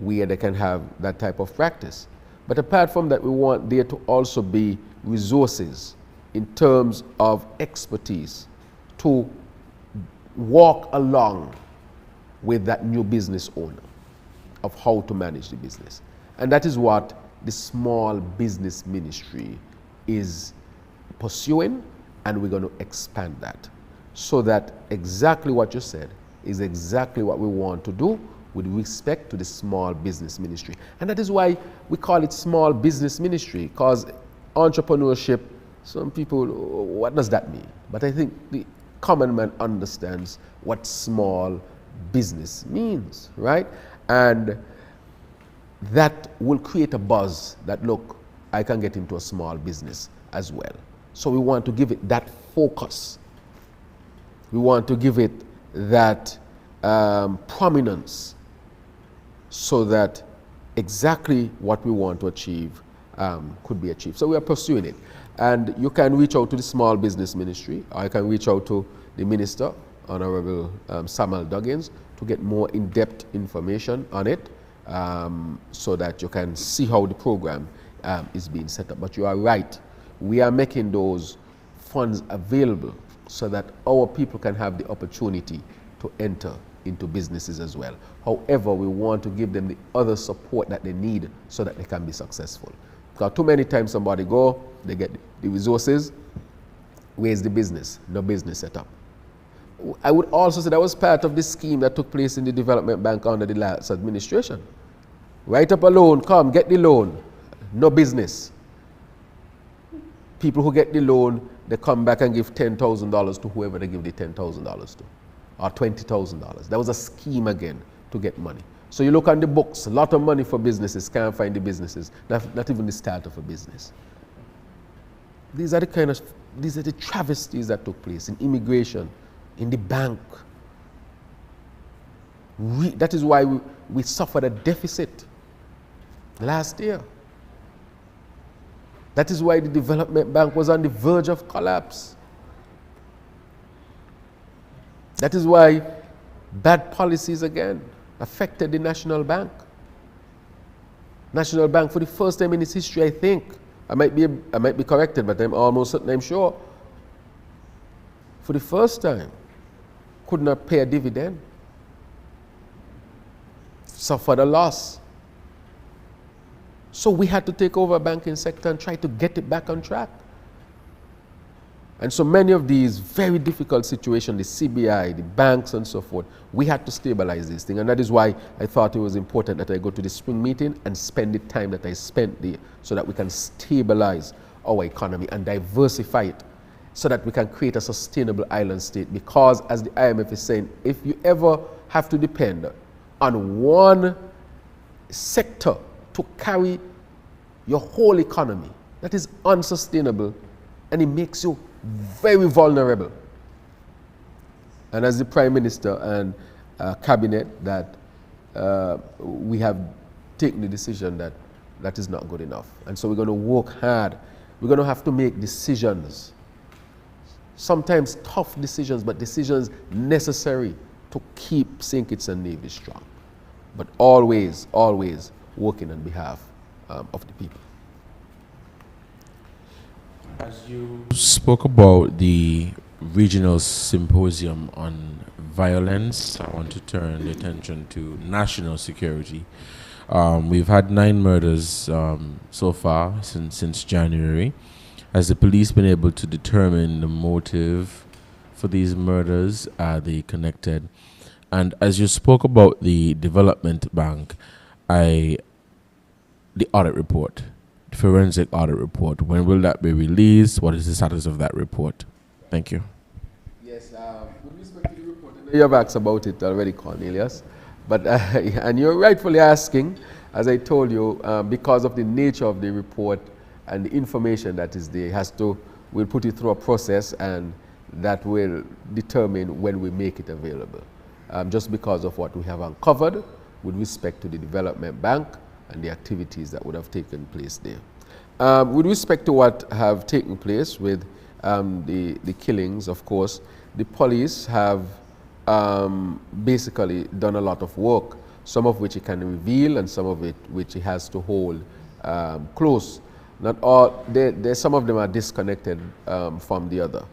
where they can have that type of practice. But apart from that, we want there to also be resources in terms of expertise to walk along with that new business owner of how to manage the business. And that is what the small business ministry is pursuing, and we're going to expand that so that exactly what you said is exactly what we want to do with respect to the small business ministry. And that is why we call it small business ministry, because entrepreneurship, some people, what does that mean? But I think the common man understands what small business means, right? And that will create a buzz that, look, I can get into a small business as well. So we want to give it that focus. We want to give it that prominence so that exactly what we want to achieve could be achieved. So we are pursuing it. And you can reach out to the Small Business Ministry, or you can reach out to the Minister, Honorable Samuel Duggins, to get more in-depth information on it so that you can see how the program is being set up. But you are right. We are making those funds available so that our people can have the opportunity to enter into businesses as well. However, we want to give them the other support that they need so that they can be successful. Because too many times somebody go, they get the resources, where's the business? No business set up. I would also say that was part of the scheme that took place in the Development Bank under the last administration. Write up a loan, come, get the loan. No business. People who get the loan, they come back and give $10,000 to whoever they give the $10,000 to, or $20,000. That was a scheme again to get money. So you look on the books, a lot of money for businesses, can't find the businesses, not even the start of a business. These are the travesties that took place in immigration, in the bank. That is why we suffered a deficit last year. That is why the Development Bank was on the verge of collapse. That is why bad policies again affected the National Bank. National Bank, for the first time in its history, I think, I might be corrected, but I'm almost certain, I'm sure, for the first time, could not pay a dividend, suffered a loss. So we had to take over a banking sector and try to get it back on track. And so many of these very difficult situations, the CBI, the banks and so forth, we had to stabilize these things. And that is why I thought it was important that I go to the spring meeting and spend the time that I spent there so that we can stabilize our economy and diversify it so that we can create a sustainable island state. Because as the IMF is saying, if you ever have to depend on one sector to carry your whole economy, that is unsustainable and it makes you very vulnerable. And as the Prime Minister and Cabinet, that we have taken the decision that that is not good enough. And so we're going to work hard. We're going to have to make decisions, sometimes tough decisions, but decisions necessary to keep St. Kitts and Nevis strong. But always, always working on behalf of the people. As you spoke about the regional symposium on violence, I want to turn the attention to national security. We've had 9 murders so far since January. Has the police been able to determine the motive for these murders? Are they connected? And as you spoke about the development bank, the audit report, the forensic audit report, when will that be released? What is the status of that report? Thank you. Yes, with respect to the report, I know you have asked about it already, Cornelius, but and you're rightfully asking, as I told you, because of the nature of the report and the information that is there, we'll put it through a process, and that will determine when we make it available. Just because of what we have uncovered with respect to the development bank and the activities that would have taken place there. With respect to what have taken place with the killings, of course, the police have basically done a lot of work, some of which it can reveal and some of it which it has to hold close. Not all, some of them are disconnected from the other,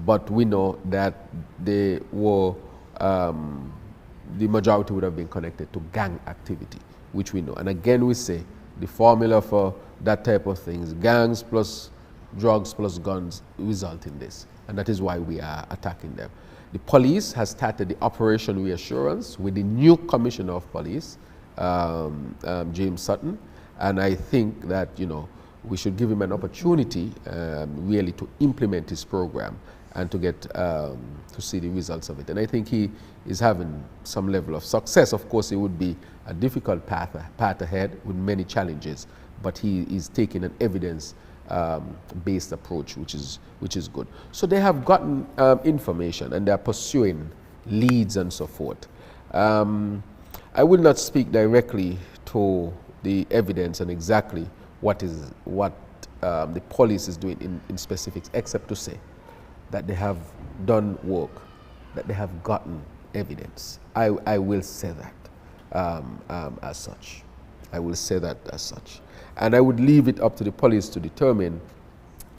but we know that they were, the majority would have been connected to gang activity, which we know. And again, we say the formula for that type of things, gangs plus drugs plus guns, result in this. And that is why we are attacking them. The police has started the Operation Reassurance with the new Commissioner of Police, James Sutton. And I think that, we should give him an opportunity really to implement his program and to get to see the results of it. And I think he is having some level of success. Of course, it would be a difficult path ahead with many challenges, but he is taking an evidence-based approach, which is good. So they have gotten information and they are pursuing leads and so forth. I will not speak directly to the evidence and exactly what the police is doing in specifics, except to say that they have done work, that they have gotten evidence. I will say that as such. I will say that as such. And I would leave it up to the police to determine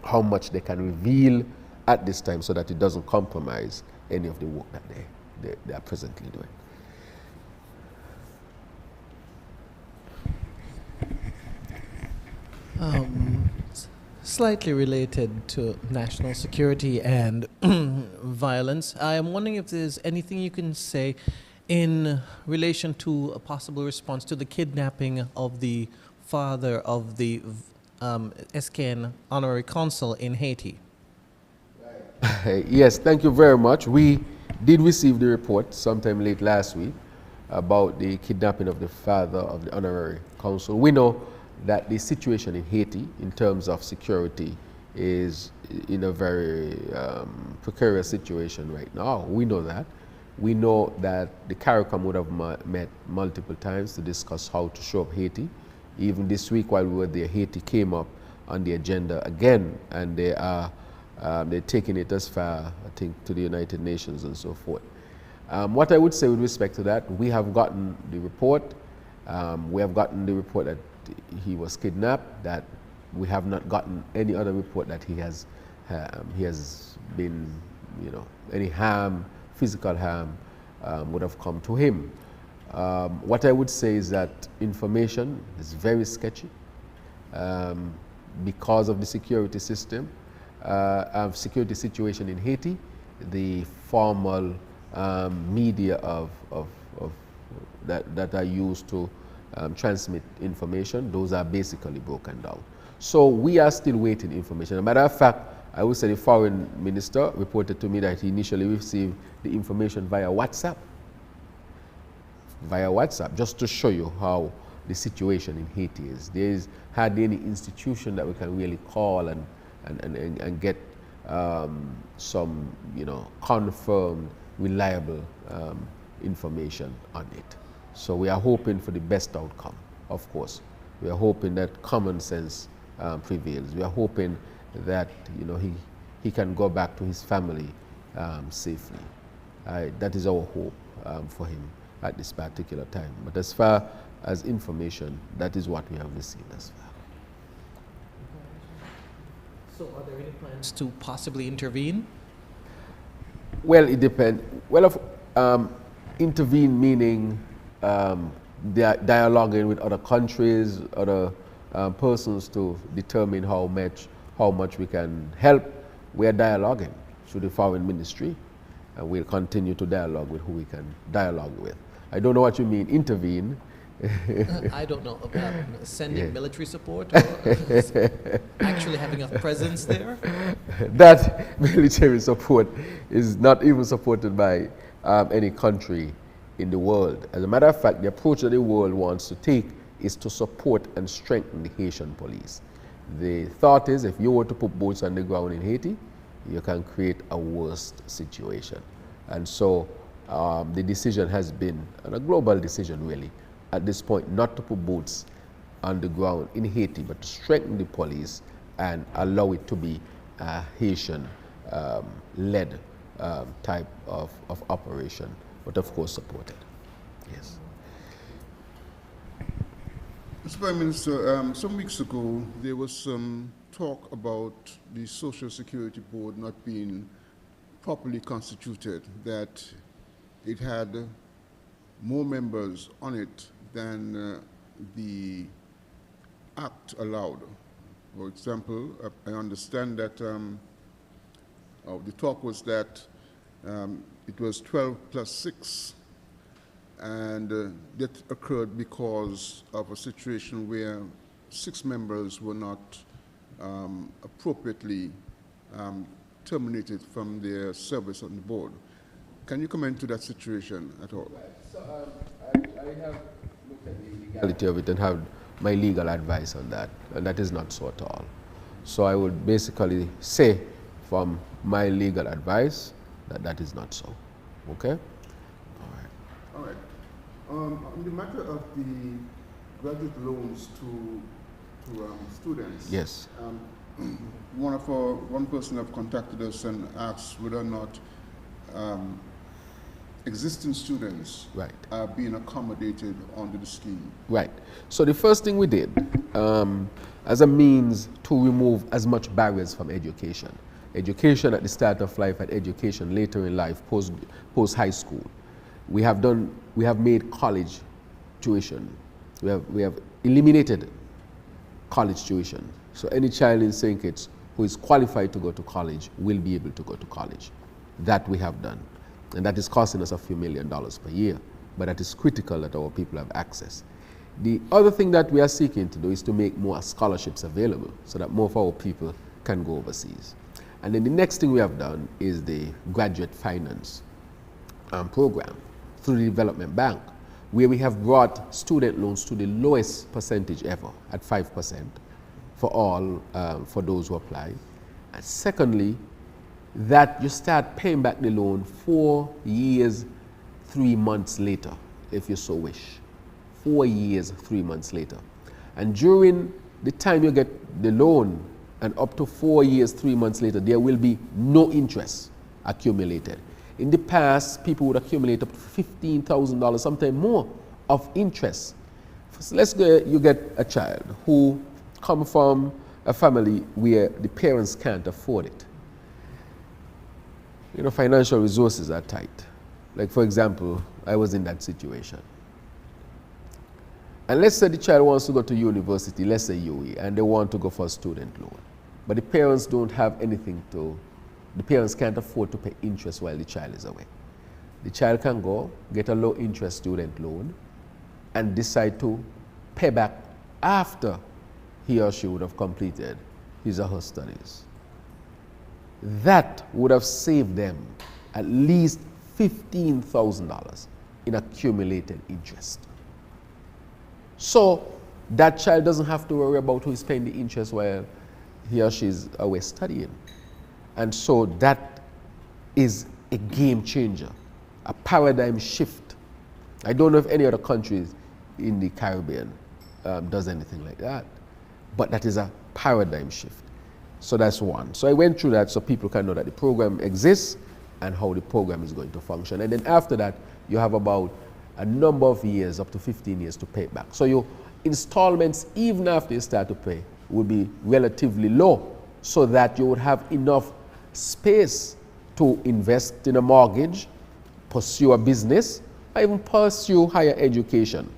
how much they can reveal at this time so that it doesn't compromise any of the work that they are presently doing. Slightly related to national security and violence, I am wondering if there's anything you can say in relation to a possible response to the kidnapping of the father of the SKN honorary consul in Haiti. Yes, thank you very much. We did receive the report sometime late last week about the kidnapping of the father of the honorary consul. We know that the situation in Haiti in terms of security is in a very precarious situation right now. We know that. We know that the CARICOM would have met multiple times to discuss how to shore up Haiti. Even this week while we were there, Haiti came up on the agenda again, and they're taking it as far, I think, to the United Nations and so forth. What I would say with respect to that, we have gotten the report. We have gotten the report that he was kidnapped, that We have not gotten any other report that he has been, any harm, physical harm would have come to him. What I would say is that information is very sketchy because of the security system, security situation in Haiti. The formal media that are used to transmit information, those are basically broken down. So we are still waiting information. As a matter of fact, I would say the foreign minister reported to me that he initially received the information via WhatsApp. Just to show you how the situation in Haiti is. There is hardly any institution that we can really call and get some, confirmed, reliable information on it. So we are hoping for the best outcome, of course. We are hoping that common sense prevails. We are hoping that, he can go back to his family safely. That is our hope for him at this particular time. But as far as information, that is what we have received as far. So are there any plans to possibly intervene? Well, it depends. Well, intervene meaning dialoguing with other countries, other persons to determine how much we can help. We are dialoguing through the foreign ministry, and we'll continue to dialogue with who we can dialogue with. I don't know what you mean, intervene. I don't know about sending military support or actually having a presence there. That military support is not even supported by any country in the world. As a matter of fact, the approach that the world wants to take is to support and strengthen the Haitian police. The thought is if you were to put boots on the ground in Haiti, you can create a worse situation. And so the decision has been, and a global decision really, at this point, not to put boots on the ground in Haiti, but to strengthen the police and allow it to be a Haitian-led type of operation, but of course supported. Yes. Mr. Prime Minister, some weeks ago, there was some talk about the Social Security Board not being properly constituted, that it had more members on it than the Act allowed. For example, I understand that the talk was that it was 12 plus 6, and that occurred because of a situation where 6 members were not appropriately terminated from their service on the board. Can you comment to that situation at all? So I have looked at the legality of it and have my legal advice on that, and that is not so at all. So I would basically say from my legal advice that that is not so. Okay? All right. All right. On the matter of the graduate loans to students. Yes. One person have contacted us and asked whether or not existing students are being accommodated under the scheme. Right. So the first thing we did, as a means to remove as much barriers from education. Education at the start of life and education later in life, post high school. We have made college tuition. We have eliminated college tuition. So any child in St. Kitts who is qualified to go to college will be able to go to college. That we have done. And that is costing us a few $1 million per year. But that is critical that our people have access. The other thing that we are seeking to do is to make more scholarships available so that more of our people can go overseas. And then the next thing we have done is the graduate finance program through the Development Bank, where we have brought student loans to the lowest percentage ever at 5% for all, for those who apply. And secondly, that you start paying back the loan 4 years, 3 months later, if you so wish. 4 years, 3 months later. And during the time you get the loan, and up to 4 years, 3 months later, there will be no interest accumulated. In the past, people would accumulate up to $15,000, sometimes more, of interest. So let's go, you get a child who come from a family where the parents can't afford it. You know, financial resources are tight. Like, for example, I was in that situation. And let's say the child wants to go to university, let's say UE, and they want to go for a student loan. But the parents don't have anything to, the parents can't afford to pay interest while the child is away. The child can go, get a low interest student loan, and decide to pay back after he or she would have completed his or her studies. That would have saved them at least $15,000 in accumulated interest. So that child doesn't have to worry about who is paying the interest while he or she is away studying. And so that is a game changer, a paradigm shift. I don't know if any other countries in the Caribbean does anything like that, but that is a paradigm shift. So that's one. So I went through that so people can know that the program exists and how the program is going to function. And then after that, you have about a number of years, up to 15 years, to pay it back. So your installments, even after you start to pay, would be relatively low, so that you would have enough space to invest in a mortgage, pursue a business, or even pursue higher education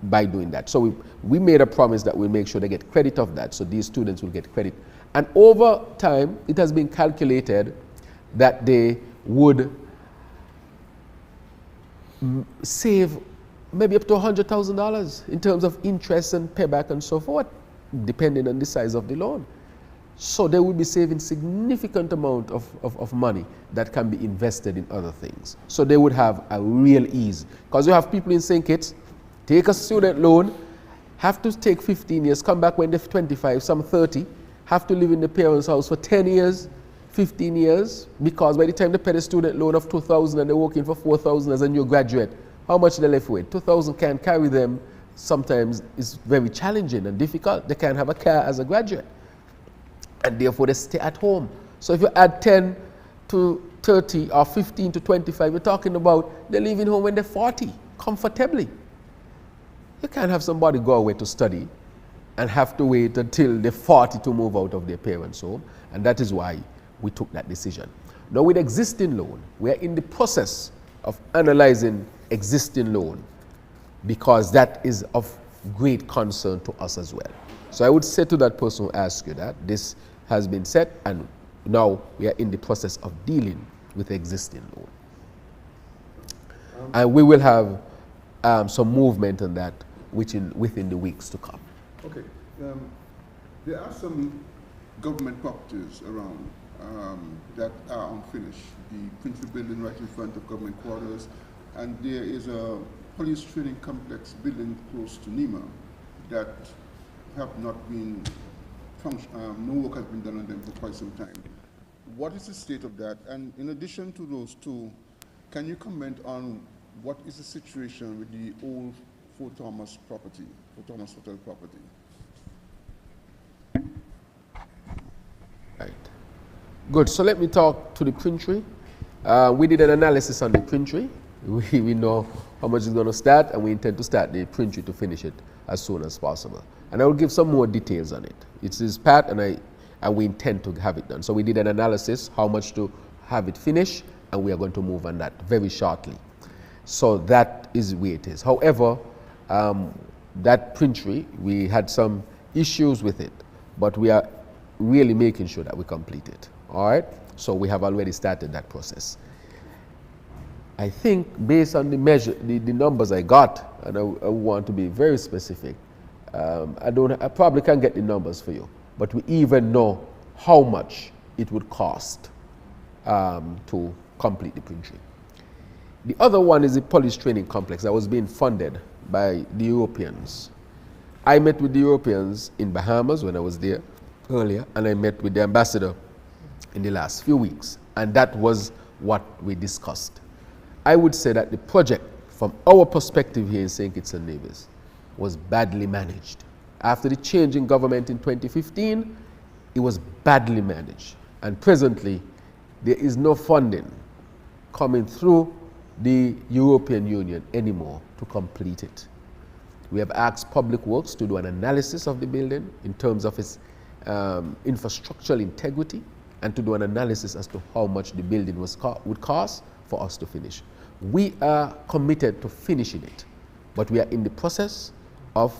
by doing that. So we made a promise that we'll make sure they get credit of that, so these students will get credit. And over time, it has been calculated that they would save maybe up to $100,000 in terms of interest and payback and so forth, depending on the size of the loan. So they will be saving significant amount of money that can be invested in other things. So they would have a real ease. Because you have people in St. Kitts, take a student loan, have to take 15 years, come back when they're 25, some 30, have to live in the parents' house for 10 years, 15 years, because by the time they pay the student loan of $2,000 and they're working for $4,000 as a new graduate, how much they're left with? $2,000 can't carry them. Sometimes it's very challenging and difficult. They can't have a car as a graduate, and therefore they stay at home. So if you add 10 to 30 or 15 to 25, you're talking about they're leaving home when they're 40, comfortably. You can't have somebody go away to study and have to wait until they're 40 to move out of their parents' home, and that is why we took that decision. Now with existing loan, we are in the process of analyzing existing loan, because that is of great concern to us as well. So I would say to that person who asked you that, this has been set, and now we are in the process of dealing with existing loan. And we will have some movement on that within the weeks to come. Okay. There are some government properties around that are unfinished. The Prince building right in front of government quarters, and there is a police training complex building close to Nima that have not been no work has been done on them for quite some time. What is the state of that? And in addition to those two, can you comment on what is the situation with the old Fort Thomas property, Fort Thomas Hotel property? Right. Good. So let me talk to the Printry. We did an analysis on the Printry. We know how much is going to start, and we intend to start the Printry to finish it as soon as possible. And I will give some more details on it. It is part, and we intend to have it done. So we did an analysis, how much to have it finished, and we are going to move on that very shortly. So that is where it is. However, that Printry, we had some issues with it, but we are really making sure that we complete it. All right? So we have already started that process. I think based on the numbers I got, and I want to be very specific, I probably can't get the numbers for you, but we even know how much it would cost to complete the Printry. The other one is the police training complex that was being funded by the Europeans. I met with the Europeans in Bahamas when I was there earlier, and I met with the ambassador in the last few weeks, and that was what we discussed. I would say that the project, from our perspective here in St. Kitts and Nevis, was badly managed. After the change in government in 2015, it was badly managed. And presently, there is no funding coming through the European Union anymore to complete it. We have asked Public Works to do an analysis of the building in terms of its infrastructural integrity and to do an analysis as to how much the building would cost for us to finish. We are committed to finishing it, but we are in the process of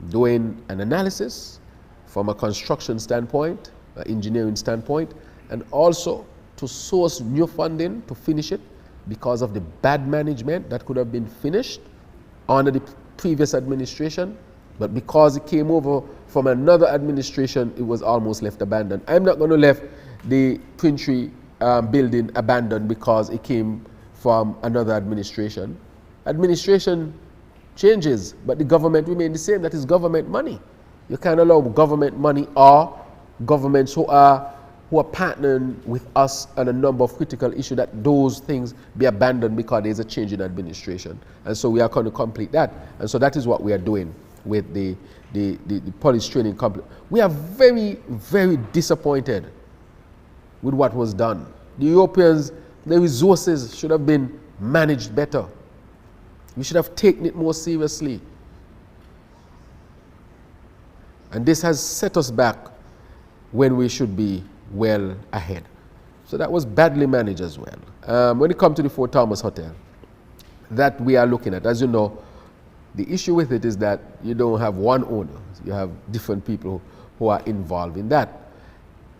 doing an analysis from a construction standpoint, an engineering standpoint, and also to source new funding to finish it because of the bad management that could have been finished under the previous administration, but because it came over from another administration, it was almost left abandoned. I'm not going to leave the Printry building abandoned because it came from another administration. Administration changes, but the government remains the same. That is government money. You can't allow government money or governments who are partnering with us on a number of critical issues, that those things be abandoned because there's a change in administration. And so we are going to complete that. And so that is what we are doing with the police training complex. We are very, very disappointed with what was done. The Europeans, the resources should have been managed better. We should have taken it more seriously. And this has set us back when we should be well ahead. So that was badly managed as well. When it comes to the Fort Thomas Hotel that we are looking at, as you know, the issue with it is that you don't have one owner. You have different people who are involved in that.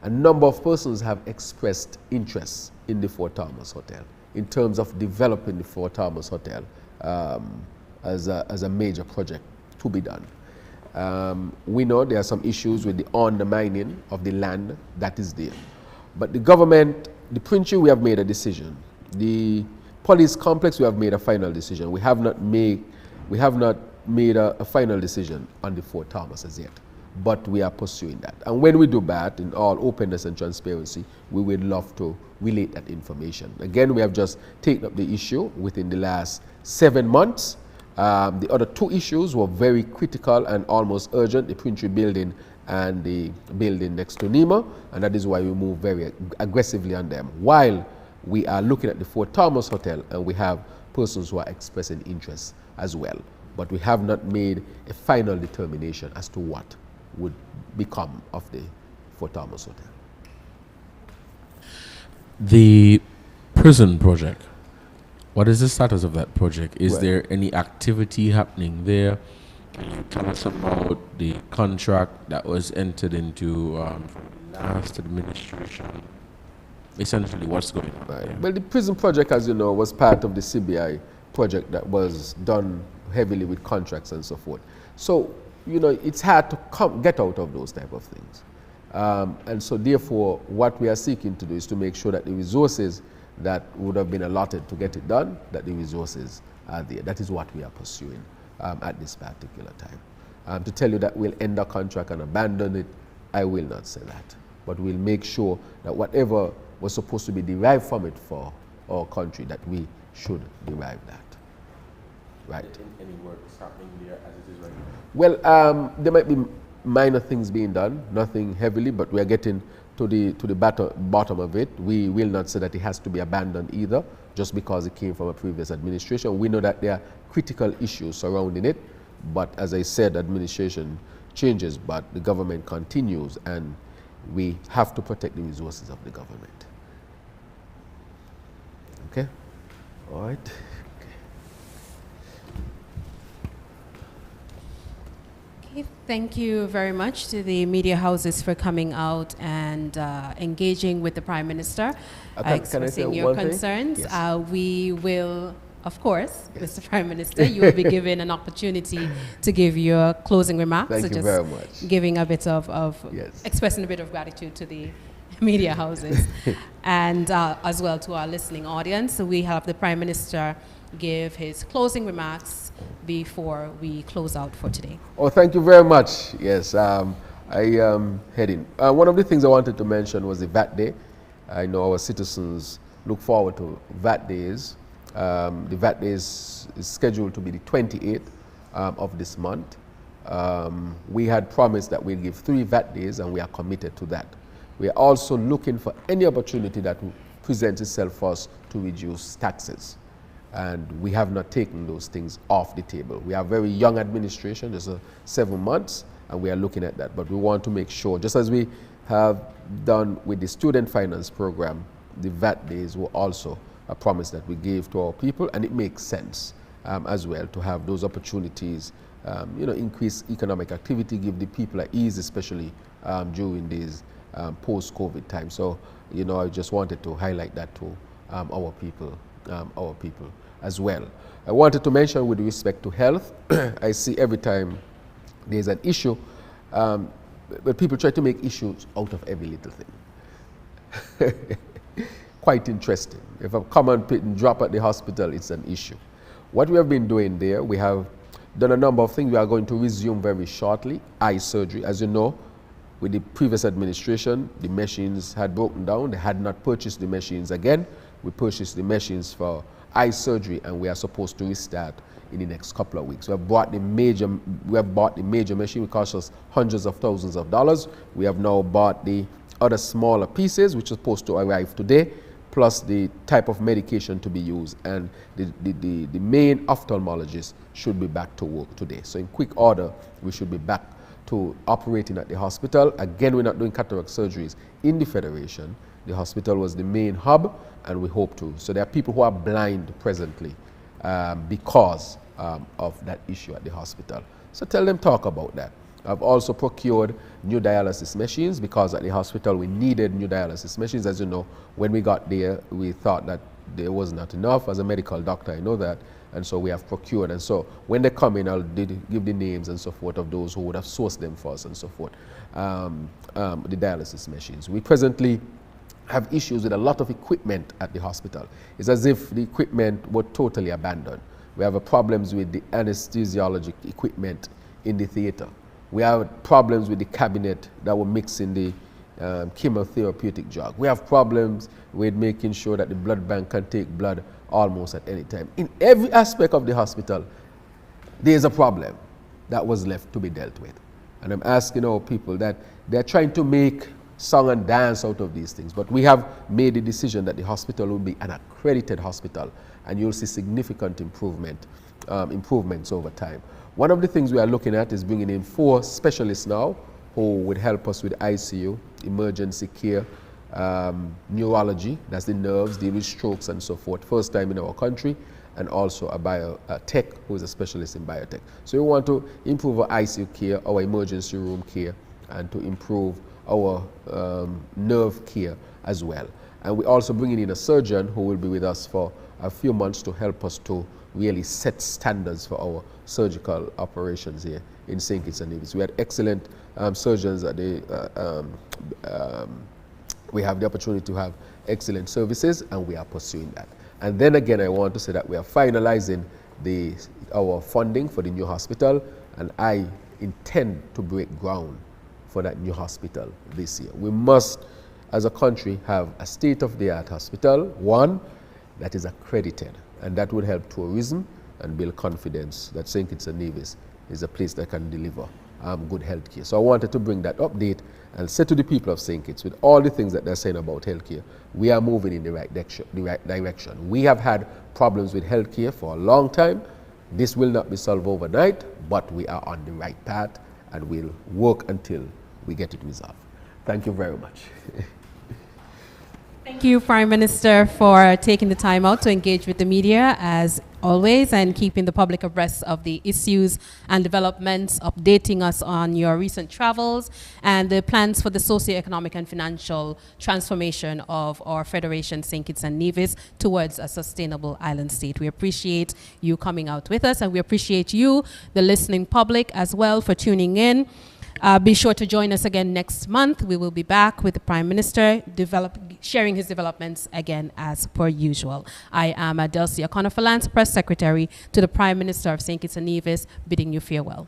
A number of persons have expressed interest in the Fort Thomas Hotel in terms of developing the Fort Thomas Hotel as a major project to be done. We know there are some issues with the undermining of the land that is there. But the government, the Printry, we have made a decision. The police complex, we have made a final decision. We have not made a final decision on the Fort Thomas as yet, but we are pursuing that. And when we do that, in all openness and transparency, we would love to relate that information. Again, we have just taken up the issue within the last 7 months. The other two issues were very critical and almost urgent, the Printry building and the building next to NEMA, and that is why we move very aggressively on them. While we are looking at the Fort Thomas Hotel, and we have persons who are expressing interest as well. But we have not made a final determination as to what would become of the Fort Thomas Hotel. The prison project. What is the status of that project? Is there any activity happening there? Can you tell us about the contract that was entered into from the last administration? Essentially, what's going on there? Well, the prison project, as you know, was part of the CBI project that was done heavily with contracts and so forth. So, you know, it's hard to get out of those type of things. And so, therefore, what we are seeking to do is to make sure that the resources that would have been allotted to get it done, that the resources are there. That is what we are pursuing at this particular time. To tell you that we'll end the contract and abandon it, I will not say that. But we'll make sure that whatever was supposed to be derived from it for our country, that we should derive that. Right. Any work is happening there as it is right now? Well, there might be minor things being done, nothing heavily, but we are getting to the bottom of it. We will not say that it has to be abandoned either, just because it came from a previous administration. We know that there are critical issues surrounding it, but as I said, administration changes, but the government continues, and we have to protect the resources of the government. Okay? All right. Thank you very much to the media houses for coming out and engaging with the Prime Minister, expressing your concerns. Yes. We will, of course, yes. Mr. Prime Minister, you will be given an opportunity to give your closing remarks. Thank you very much. Giving a bit of yes. expressing a bit of gratitude to the media houses and as well to our listening audience. So we have the Prime Minister give his closing remarks before we close out for today. Oh, thank you very much. Yes, I am heading. One of the things I wanted to mention was the VAT Day. I know our citizens look forward to VAT Days. The VAT Day is scheduled to be the 28th of this month. We had promised that we'll give 3 VAT Days, and we are committed to that. We are also looking for any opportunity that presents itself for us to reduce taxes. And we have not taken those things off the table. We are a very young administration, there's 7 months, and we are looking at that. But we want to make sure, just as we have done with the student finance program, the VAT days were also a promise that we gave to our people, and it makes sense as well to have those opportunities, increase economic activity, give the people at ease, especially during these post-COVID times. So, I just wanted to highlight that to our people as well. I wanted to mention with respect to health, I see every time there's an issue, but people try to make issues out of every little thing. Quite interesting. If a common pit and drop at the hospital, it's an issue. What we have been doing there, we have done a number of things. We are going to resume very shortly eye surgery. As you know, with the previous administration, the machines had broken down. They had not purchased the machines again. We purchased the machines for eye surgery, and we are supposed to restart in the next couple of weeks. We have bought the major machine. It cost us hundreds of thousands of dollars. We have now bought the other smaller pieces, which are supposed to arrive today, plus the type of medication to be used, and the main ophthalmologist should be back to work today. So in quick order, we should be back to operating at the hospital. Again, we're not doing cataract surgeries in the Federation. The hospital was the main hub, and we hope to. So there are people who are blind presently because of that issue at the hospital. So tell them, talk about that. I've also procured new dialysis machines because at the hospital we needed new dialysis machines. As you know, when we got there, we thought that there was not enough. As a medical doctor, I know that. And so we have procured. And so when they come in, I'll give the names and so forth of those who would have sourced them for us and so forth, the dialysis machines. We presently have issues with a lot of equipment at the hospital. It's as if the equipment were totally abandoned. We have problems with the anesthesiology equipment in the theater. We have problems with the cabinet that were mixing the chemotherapeutic drug. We have problems with making sure that the blood bank can take blood almost at any time. In every aspect of the hospital, there's a problem that was left to be dealt with. And I'm asking our people that they're trying to make song and dance out of these things, but we have made the decision that the hospital will be an accredited hospital, and you'll see significant improvements over time. One of the things we are looking at is bringing in 4 specialists now who would help us with ICU, emergency care, neurology, that's the nerves, deal with strokes and so forth, first time in our country, and also a biotech who is a specialist in biotech. So we want to improve our ICU care, our emergency room care, and to improve our nerve care as well. And we're also bringing in a surgeon who will be with us for a few months to help us to really set standards for our surgical operations here in St. Kitts and Nevis. We had excellent surgeons at the, we have the opportunity to have excellent services, and we are pursuing that. And then again, I want to say that we are finalizing our funding for the new hospital, and I intend to break ground for that new hospital this year. We must, as a country, have a state-of-the-art hospital, one that is accredited, and that would help tourism and build confidence that St. Kitts and Nevis is a place that can deliver good health care. So I wanted to bring that update and say to the people of St. Kitts, with all the things that they're saying about health care, we are moving in the right direction. We have had problems with health care for a long time. This will not be solved overnight, but we are on the right path, and we'll work until we get it resolved. Thank you very much. Thank you, Prime Minister, for taking the time out to engage with the media as always and keeping the public abreast of the issues and developments, updating us on your recent travels and the plans for the socio-economic and financial transformation of our Federation, St. Kitts and Nevis, towards a sustainable island state. We appreciate you coming out with us, and we appreciate you, the listening public, as well, for tuning in. Be sure to join us again next month. We will be back with the Prime Minister sharing his developments again as per usual. I am Adelcia O'Connor-Falance, Press Secretary to the Prime Minister of St. Kitts and Nevis, bidding you farewell.